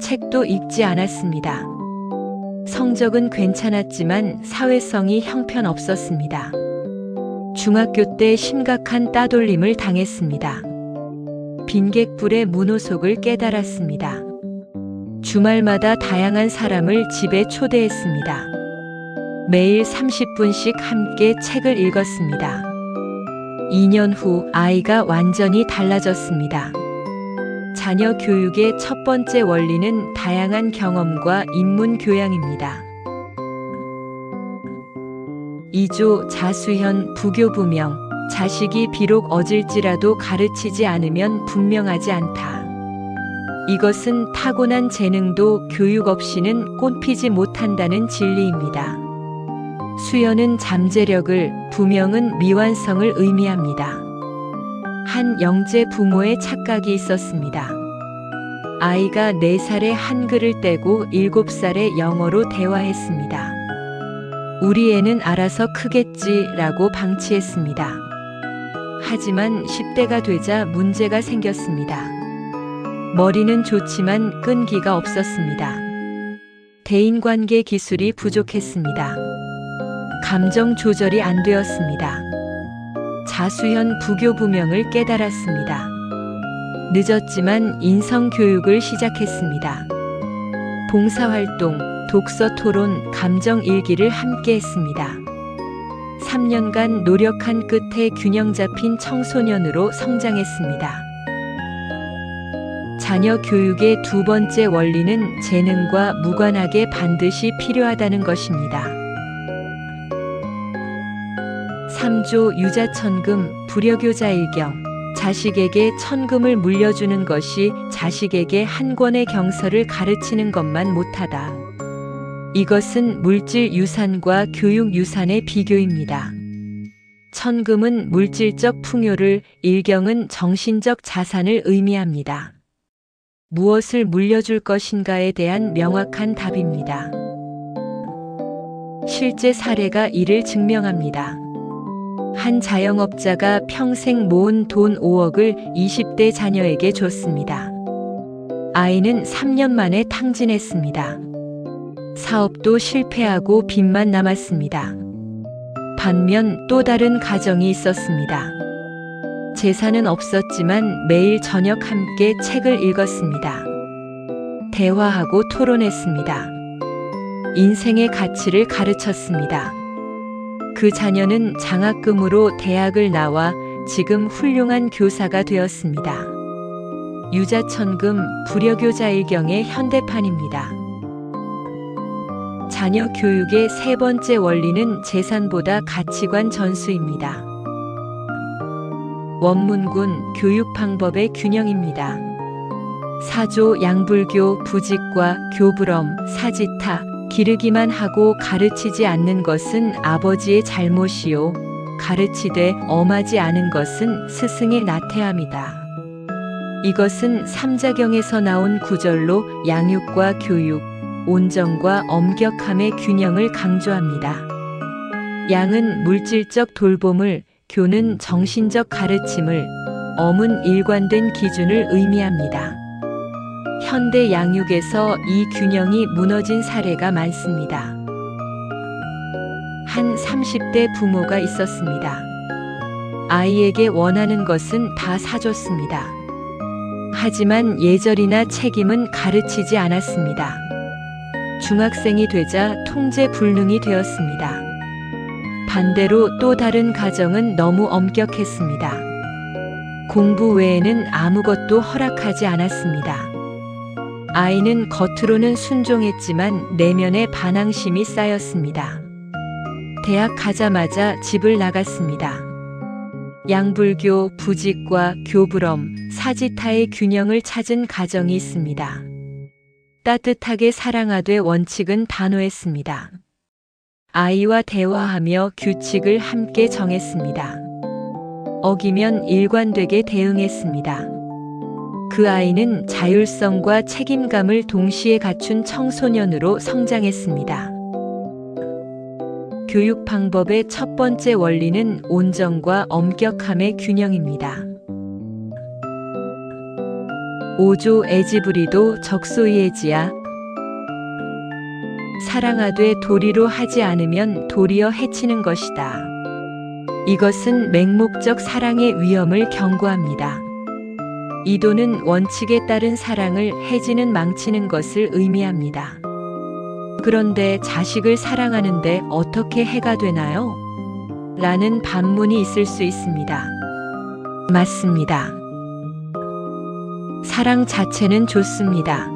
A: 책도 읽지 않았습니다. 성적은 괜찮았지만 사회성이 형편없었습니다. 중학교 때 심각한 따돌림을 당했습니다. 빈객불의 문호속을 깨달았습니다. 주말마다 다양한 사람을 집에 초대했습니다. 매일 30분씩 함께 책을 읽었습니다. 2년 후 아이가 완전히 달라졌습니다. 자녀 교육의 첫 번째 원리는 다양한 경험과 인문 교양입니다. 2조 자수현 부교부명. 자식이 비록 어질지라도 가르치지 않으면 분명하지 않다. 이것은 타고난 재능도 교육 없이는 꽃피지 못한다는 진리입니다. 수연은 잠재력을, 부명은 미완성을 의미합니다. 한 영재 부모의 착각이 있었습니다. 아이가 4살에 한글을 떼고 7살에 영어로 대화했습니다. 우리 애는 알아서 크겠지라고 방치했습니다. 하지만 10대가 되자 문제가 생겼습니다. 머리는 좋지만 끈기가 없었습니다. 대인관계 기술이 부족했습니다. 감정 조절이 안 되었습니다. 자수현 부교부명을 깨달았습니다. 늦었지만 인성교육을 시작했습니다. 봉사활동, 독서 토론, 감정 일기를 함께 했습니다. 3년간 노력한 끝에 균형 잡힌 청소년으로 성장했습니다. 자녀 교육의 두 번째 원리는 재능과 무관하게 반드시 필요하다는 것입니다. 3조 유자천금, 불여교자일경. 자식에게 천금을 물려주는 것이 자식에게 한 권의 경서를 가르치는 것만 못하다. 이것은 물질 유산과 교육 유산의 비교입니다. 천금은 물질적 풍요를, 일경은 정신적 자산을 의미합니다. 무엇을 물려줄 것인가에 대한 명확한 답입니다. 실제 사례가 이를 증명합니다. 한 자영업자가 평생 모은 돈 5억을 20대 자녀에게 줬습니다. 아이는 3년 만에 탕진했습니다. 사업도 실패하고 빚만 남았습니다. 반면 또 다른 가정이 있었습니다. 재산은 없었지만 매일 저녁 함께 책을 읽었습니다. 대화하고 토론했습니다. 인생의 가치를 가르쳤습니다. 그 자녀는 장학금으로 대학을 나와 지금 훌륭한 교사가 되었습니다. 유자천금, 불여교자일경의 현대판입니다. 자녀 교육의 세 번째 원리는 재산보다 가치관 전수입니다. 원문군 교육방법의 균형입니다. 4조 양불교, 부직과 교불엄, 사지타. 기르기만 하고 가르치지 않는 것은 아버지의 잘못이요, 가르치되 엄하지 않은 것은 스승의 나태함이다. 이것은 삼자경에서 나온 구절로 양육과 교육, 온정과 엄격함의 균형을 강조합니다. 양은 물질적 돌봄을, 교는 정신적 가르침을, 엄은 일관된 기준을 의미합니다. 현대 양육에서 이 균형이 무너진 사례가 많습니다. 한 30대 부모가 있었습니다. 아이에게 원하는 것은 다 사줬습니다. 하지만 예절이나 책임은 가르치지 않았습니다. 중학생이 되자 통제불능이 되었습니다. 반대로 또 다른 가정은 너무 엄격했습니다. 공부 외에는 아무것도 허락하지 않았습니다. 아이는 겉으로는 순종했지만 내면에 반항심이 쌓였습니다. 대학 가자마자 집을 나갔습니다. 양불교, 부직과 교불엄, 사지타의 균형을 찾은 가정이 있습니다. 따뜻하게 사랑하되 원칙은 단호했습니다. 아이와 대화하며 규칙을 함께 정했습니다. 어기면 일관되게 대응했습니다. 그 아이는 자율성과 책임감을 동시에 갖춘 청소년으로 성장했습니다. 교육 방법의 첫 번째 원리는 온정과 엄격함의 균형입니다. 5조 애지부리도 적소이애지야. 사랑하되 도리로 하지 않으면 도리어 해치는 것이다. 이것은 맹목적 사랑의 위험을 경고합니다. 이도는 원칙에 따른 사랑을, 해지는 망치는 것을 의미합니다. 그런데 자식을 사랑하는데 어떻게 해가 되나요? 라는 반문이 있을 수 있습니다. 맞습니다. 사랑 자체는 좋습니다.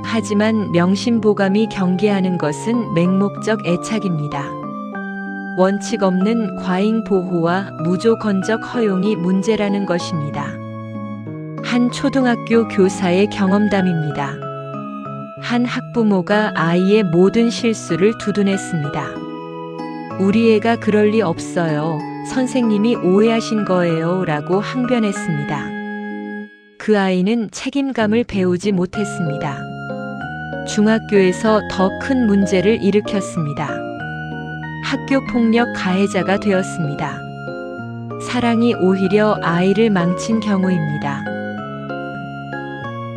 A: 하지만 명심보감이 경계하는 것은 맹목적 애착입니다. 원칙 없는 과잉 보호와 무조건적 허용이 문제라는 것입니다. 한 초등학교 교사의 경험담입니다. 한 학부모가 아이의 모든 실수를 두둔했습니다. 우리 애가 그럴 리 없어요. 선생님이 오해하신 거예요. 라고 항변했습니다. 그 아이는 책임감을 배우지 못했습니다. 중학교에서 더 큰 문제를 일으켰습니다. 학교 폭력 가해자가 되었습니다. 사랑이 오히려 아이를 망친 경우입니다.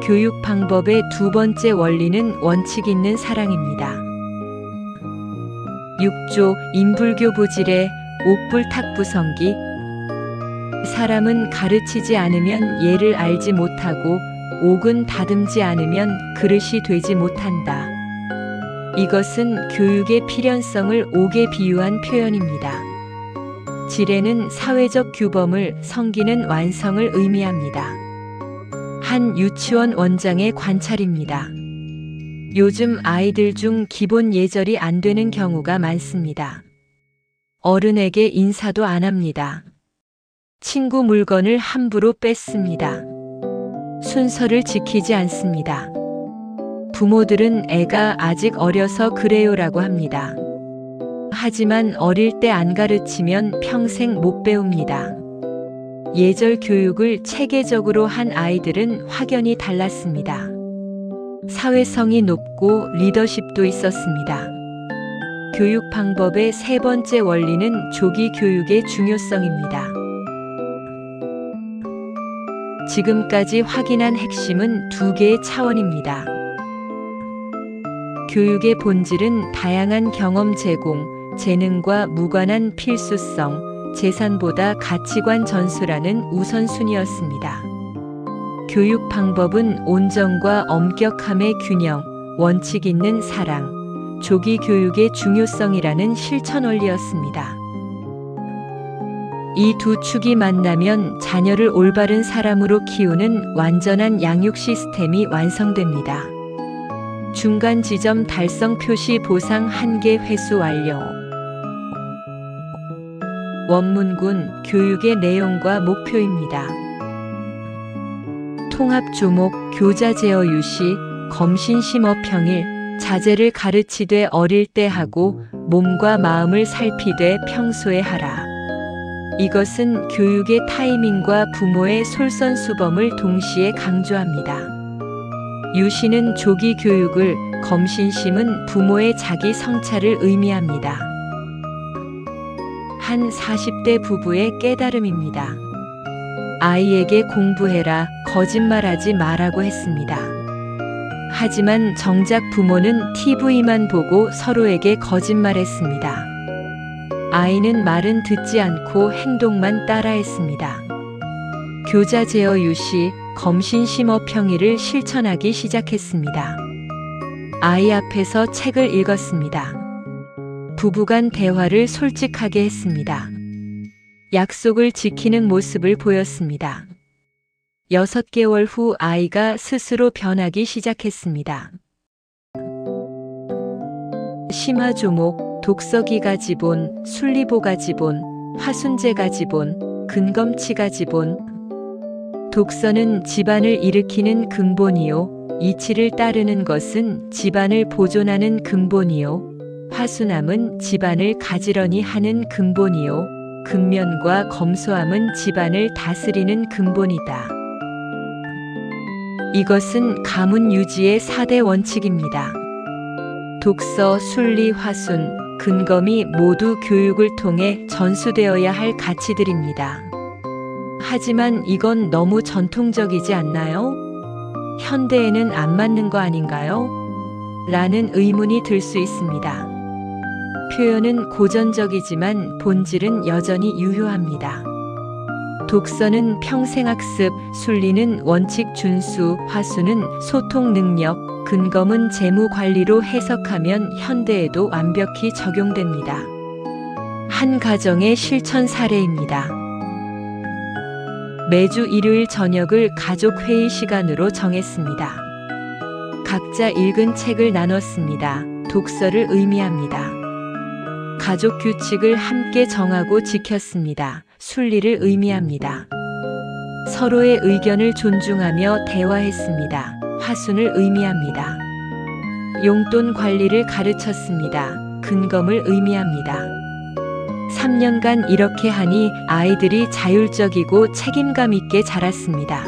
A: 교육 방법의 두 번째 원리는 원칙 있는 사랑입니다. 6조 인불교 부질의 옥불탁부성기. 사람은 가르치지 않으면 예를 알지 못하고 옥은 다듬지 않으면 그릇이 되지 못한다. 이것은 교육의 필연성을 옥에 비유한 표현입니다. 지례는 사회적 규범을, 성기는 완성을 의미합니다. 한 유치원 원장의 관찰입니다. 요즘 아이들 중 기본 예절이 안 되는 경우가 많습니다. 어른에게 인사도 안 합니다. 친구 물건을 함부로 뺏습니다. 순서를 지키지 않습니다. 부모들은 애가 아직 어려서 그래요라고 합니다. 하지만 어릴 때 안 가르치면 평생 못 배웁니다. 예절 교육을 체계적으로 한 아이들은 확연히 달랐습니다. 사회성이 높고 리더십도 있었습니다. 교육 방법의 세 번째 원리는 조기 교육의 중요성입니다. 지금까지 확인한 핵심은 두 개의 차원입니다. 교육의 본질은 다양한 경험 제공, 재능과 무관한 필수성, 재산보다 가치관 전수라는 우선순위였습니다. 교육 방법은 온정과 엄격함의 균형, 원칙 있는 사랑, 조기 교육의 중요성이라는 실천 원리였습니다. 이 두 축이 만나면 자녀를 올바른 사람으로 키우는 완전한 양육 시스템이 완성됩니다. 중간 지점 달성 표시 보상 1개 회수 완료. 원문군 교육의 내용과 목표입니다. 통합 조목 교자 제어 유시 검신 심어 평일 자제를 가르치되 어릴 때 하고 몸과 마음을 살피되 평소에 하라. 이것은 교육의 타이밍과 부모의 솔선수범을 동시에 강조합니다. 유시는 조기 교육을, 검신심은 부모의 자기 성찰을 의미합니다. 한 40대 부부의 깨달음입니다. 아이에게 공부해라, 거짓말하지 마라고 했습니다. 하지만 정작 부모는 TV만 보고 서로에게 거짓말했습니다. 아이는 말은 듣지 않고 행동만 따라했습니다. 교자 제어 유시, 검신 심어 평일을 실천하기 시작했습니다. 아이 앞에서 책을 읽었습니다. 부부간 대화를 솔직하게 했습니다. 약속을 지키는 모습을 보였습니다. 6개월 후 아이가 스스로 변하기 시작했습니다. 심화조목, 독서기가 지본, 순리보가 지본, 화순제가 지본, 근검치가 지본. 독서는 집안을 일으키는 근본이요, 이치를 따르는 것은 집안을 보존하는 근본이요, 화순함은 집안을 가지런히 하는 근본이요, 근면과 검소함은 집안을 다스리는 근본이다. 이것은 가문 유지의 4대 원칙입니다. 독서, 순리, 화순, 근검이 모두 교육을 통해 전수되어야 할 가치들입니다. 하지만 이건 너무 전통적이지 않나요? 현대에는 안 맞는 거 아닌가요? 라는 의문이 들 수 있습니다. 표현은 고전적이지만 본질은 여전히 유효합니다. 독서는 평생학습, 순리는 원칙 준수, 화수는 소통 능력, 근검은 재무 관리로 해석하면 현대에도 완벽히 적용됩니다. 한 가정의 실천 사례입니다. 매주 일요일 저녁을 가족 회의 시간으로 정했습니다. 각자 읽은 책을 나눴습니다. 독서를 의미합니다. 가족 규칙을 함께 정하고 지켰습니다. 순리를 의미합니다. 서로의 의견을 존중하며 대화했습니다. 화순을 의미합니다. 용돈 관리를 가르쳤습니다. 근검을 의미합니다. 3년간 이렇게 하니 아이들이 자율적이고 책임감 있게 자랐습니다.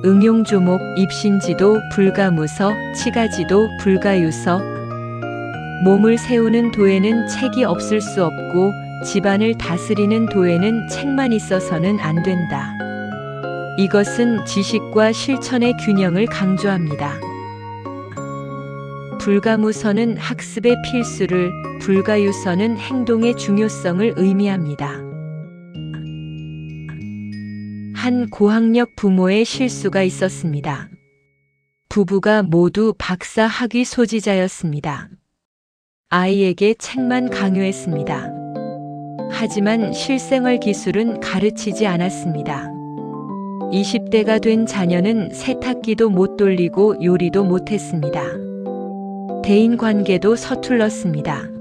A: 응용조목, 입신지도, 불가무서, 치가지도, 불가유서. 몸을 세우는 도에는 책이 없을 수 없고 집안을 다스리는 도에는 책만 있어서는 안 된다. 이것은 지식과 실천의 균형을 강조합니다. 불가무서는 학습의 필수를, 불가유서는 행동의 중요성을 의미합니다. 한 고학력 부모의 실수가 있었습니다. 부부가 모두 박사 학위 소지자였습니다. 아이에게 책만 강요했습니다. 하지만 실생활 기술은 가르치지 않았습니다. 20대가 된 자녀는 세탁기도 못 돌리고 요리도 못했습니다. 대인관계도 서툴렀습니다.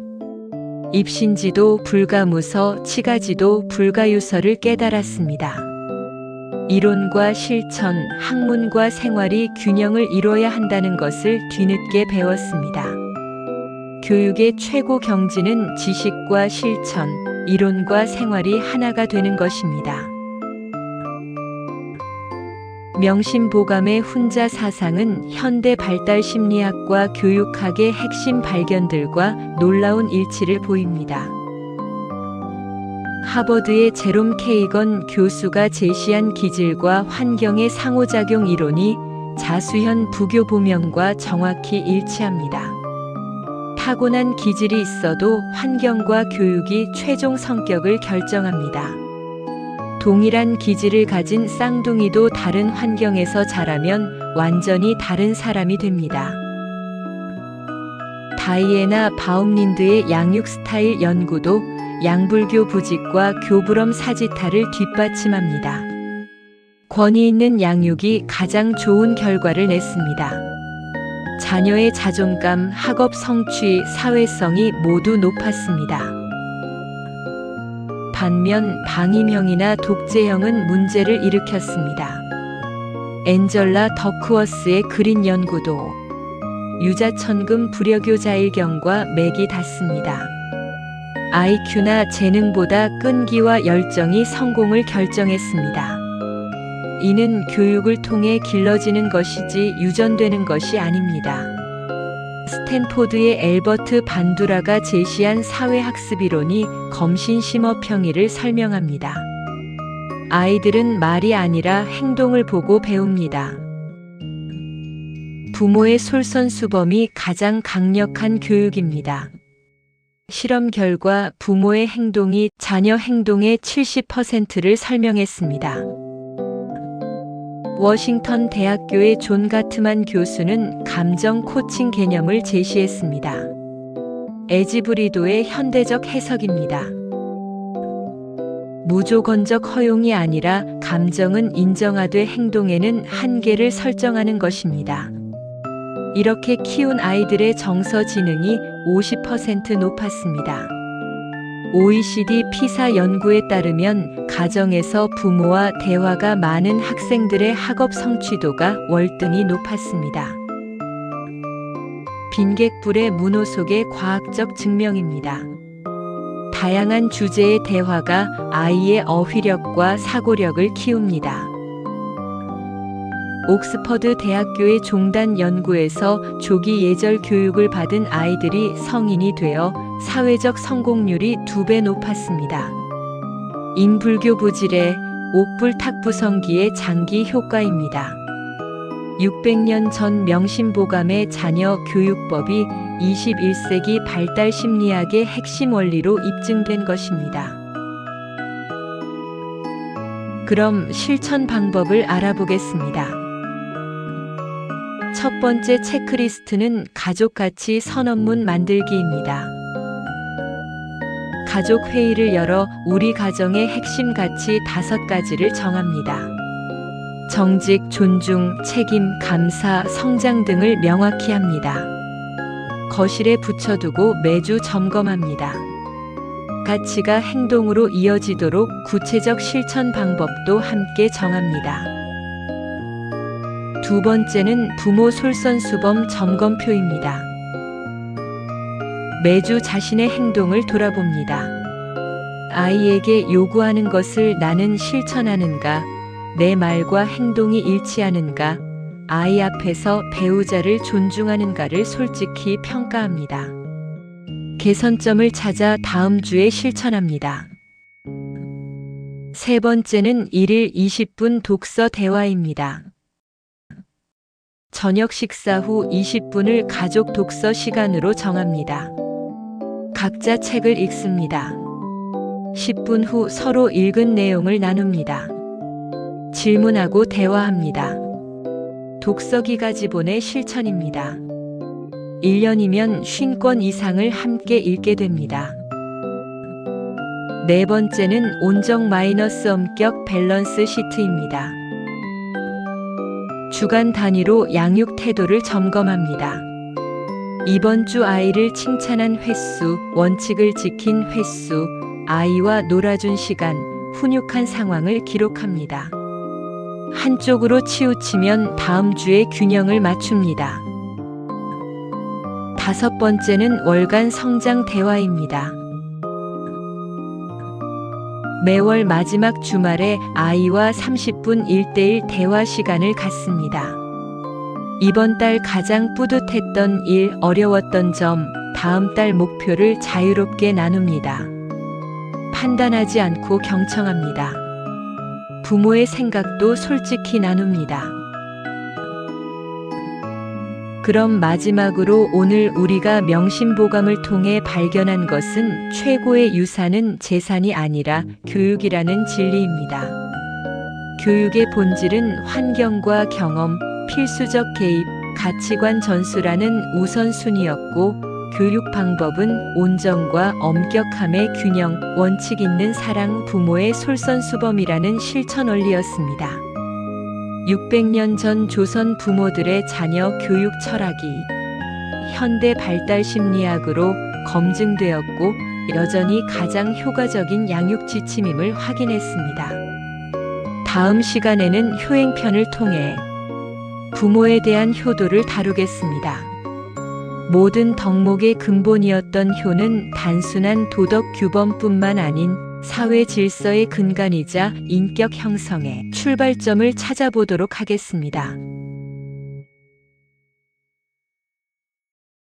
A: 입신지도, 불가무서, 치가지도, 불가유서를 깨달았습니다. 이론과 실천, 학문과 생활이 균형을 이뤄야 한다는 것을 뒤늦게 배웠습니다. 교육의 최고 경지는 지식과 실천, 이론과 생활이 하나가 되는 것입니다. 명심보감의 훈자 사상은 현대 발달 심리학과 교육학의 핵심 발견들과 놀라운 일치를 보입니다. 하버드의 제롬 케이건 교수가 제시한 기질과 환경의 상호작용 이론이 자수현 부교 보명과 정확히 일치합니다. 타고난 기질이 있어도 환경과 교육이 최종 성격을 결정합니다. 동일한 기질을 가진 쌍둥이도 다른 환경에서 자라면 완전히 다른 사람이 됩니다. 다이애나 바움린드의 양육 스타일 연구도 양불교 부직과 교부럼 사지타를 뒷받침합니다. 권위 있는 양육이 가장 좋은 결과를 냈습니다. 자녀의 자존감, 학업 성취, 사회성이 모두 높았습니다. 반면 방임형이나 독재형은 문제를 일으켰습니다. 앤젤라 더크워스의 그린 연구도 유자천금 불여교자일경과 맥이 닿습니다. IQ나 재능보다 끈기와 열정이 성공을 결정했습니다. 이는 교육을 통해 길러지는 것이지 유전되는 것이 아닙니다. 스탠포드의 엘버트 반두라가 제시한 사회학습 이론이 검신심어평이를 설명합니다. 아이들은 말이 아니라 행동을 보고 배웁니다. 부모의 솔선수범이 가장 강력한 교육입니다. 실험 결과 부모의 행동이 자녀 행동의 70%를 설명했습니다. 워싱턴 대학교의 존 가트만 교수는 감정 코칭 개념을 제시했습니다. 에지브리도의 현대적 해석입니다. 무조건적 허용이 아니라 감정은 인정하되 행동에는 한계를 설정하는 것입니다. 이렇게 키운 아이들의 정서 지능이 50% 높았습니다. OECD 피사 연구에 따르면 가정에서 부모와 대화가 많은 학생들의 학업 성취도가 월등히 높았습니다. 빈객불의 문호 속의 과학적 증명입니다. 다양한 주제의 대화가 아이의 어휘력과 사고력을 키웁니다. 옥스퍼드 대학교의 종단 연구에서 조기 예절 교육을 받은 아이들이 성인이 되어 사회적 성공률이 2배 높았습니다. 인불교 부질의 옥불탁부성기의 장기 효과입니다. 600년 전 명심보감의 자녀 교육법이 21세기 발달 심리학의 핵심 원리로 입증된 것입니다. 그럼 실천 방법을 알아보겠습니다. 첫 번째 체크리스트는 가족가치 선언문 만들기입니다. 가족 회의를 열어 우리 가정의 핵심 가치 5가지를 정합니다. 정직, 존중, 책임, 감사, 성장 등을 명확히 합니다. 거실에 붙여두고 매주 점검합니다. 가치가 행동으로 이어지도록 구체적 실천 방법도 함께 정합니다. 두 번째는 부모 솔선수범 점검표입니다. 매주 자신의 행동을 돌아봅니다. 아이에게 요구하는 것을 나는 실천하는가, 내 말과 행동이 일치하는가, 아이 앞에서 배우자를 존중하는가를 솔직히 평가합니다. 개선점을 찾아 다음 주에 실천합니다. 세 번째는 1일 20분 독서 대화입니다. 저녁 식사 후 20분을 가족 독서 시간으로 정합니다. 각자 책을 읽습니다. 10분 후 서로 읽은 내용을 나눕니다. 질문하고 대화합니다. 독서기가 지본의 실천입니다. 1년이면 50권 이상을 함께 읽게 됩니다. 네 번째는 온정 마이너스 엄격 밸런스 시트입니다. 주간 단위로 양육 태도를 점검합니다. 이번 주 아이를 칭찬한 횟수, 원칙을 지킨 횟수, 아이와 놀아준 시간, 훈육한 상황을 기록합니다. 한쪽으로 치우치면 다음 주에 균형을 맞춥니다. 다섯 번째는 월간 성장 대화입니다. 매월 마지막 주말에 아이와 30분 1:1 대화 시간을 갖습니다. 이번 달 가장 뿌듯했던 일, 어려웠던 점, 다음 달 목표를 자유롭게 나눕니다. 판단하지 않고 경청합니다. 부모의 생각도 솔직히 나눕니다. 그럼 마지막으로 오늘 우리가 명심보감을 통해 발견한 것은 최고의 유산은 재산이 아니라 교육이라는 진리입니다. 교육의 본질은 환경과 경험, 필수적 개입, 가치관 전수라는 우선순위였고, 교육 방법은 온정과 엄격함의 균형, 원칙 있는 사랑, 부모의 솔선수범이라는 실천 원리였습니다. 600년 전 조선 부모들의 자녀 교육 철학이 현대 발달 심리학으로 검증되었고 여전히 가장 효과적인 양육 지침임을 확인했습니다. 다음 시간에는 효행편을 통해 부모에 대한 효도를 다루겠습니다. 모든 덕목의 근본이었던 효는 단순한 도덕 규범뿐만 아닌 사회 질서의 근간이자 인격 형성의 출발점을 찾아보도록 하겠습니다.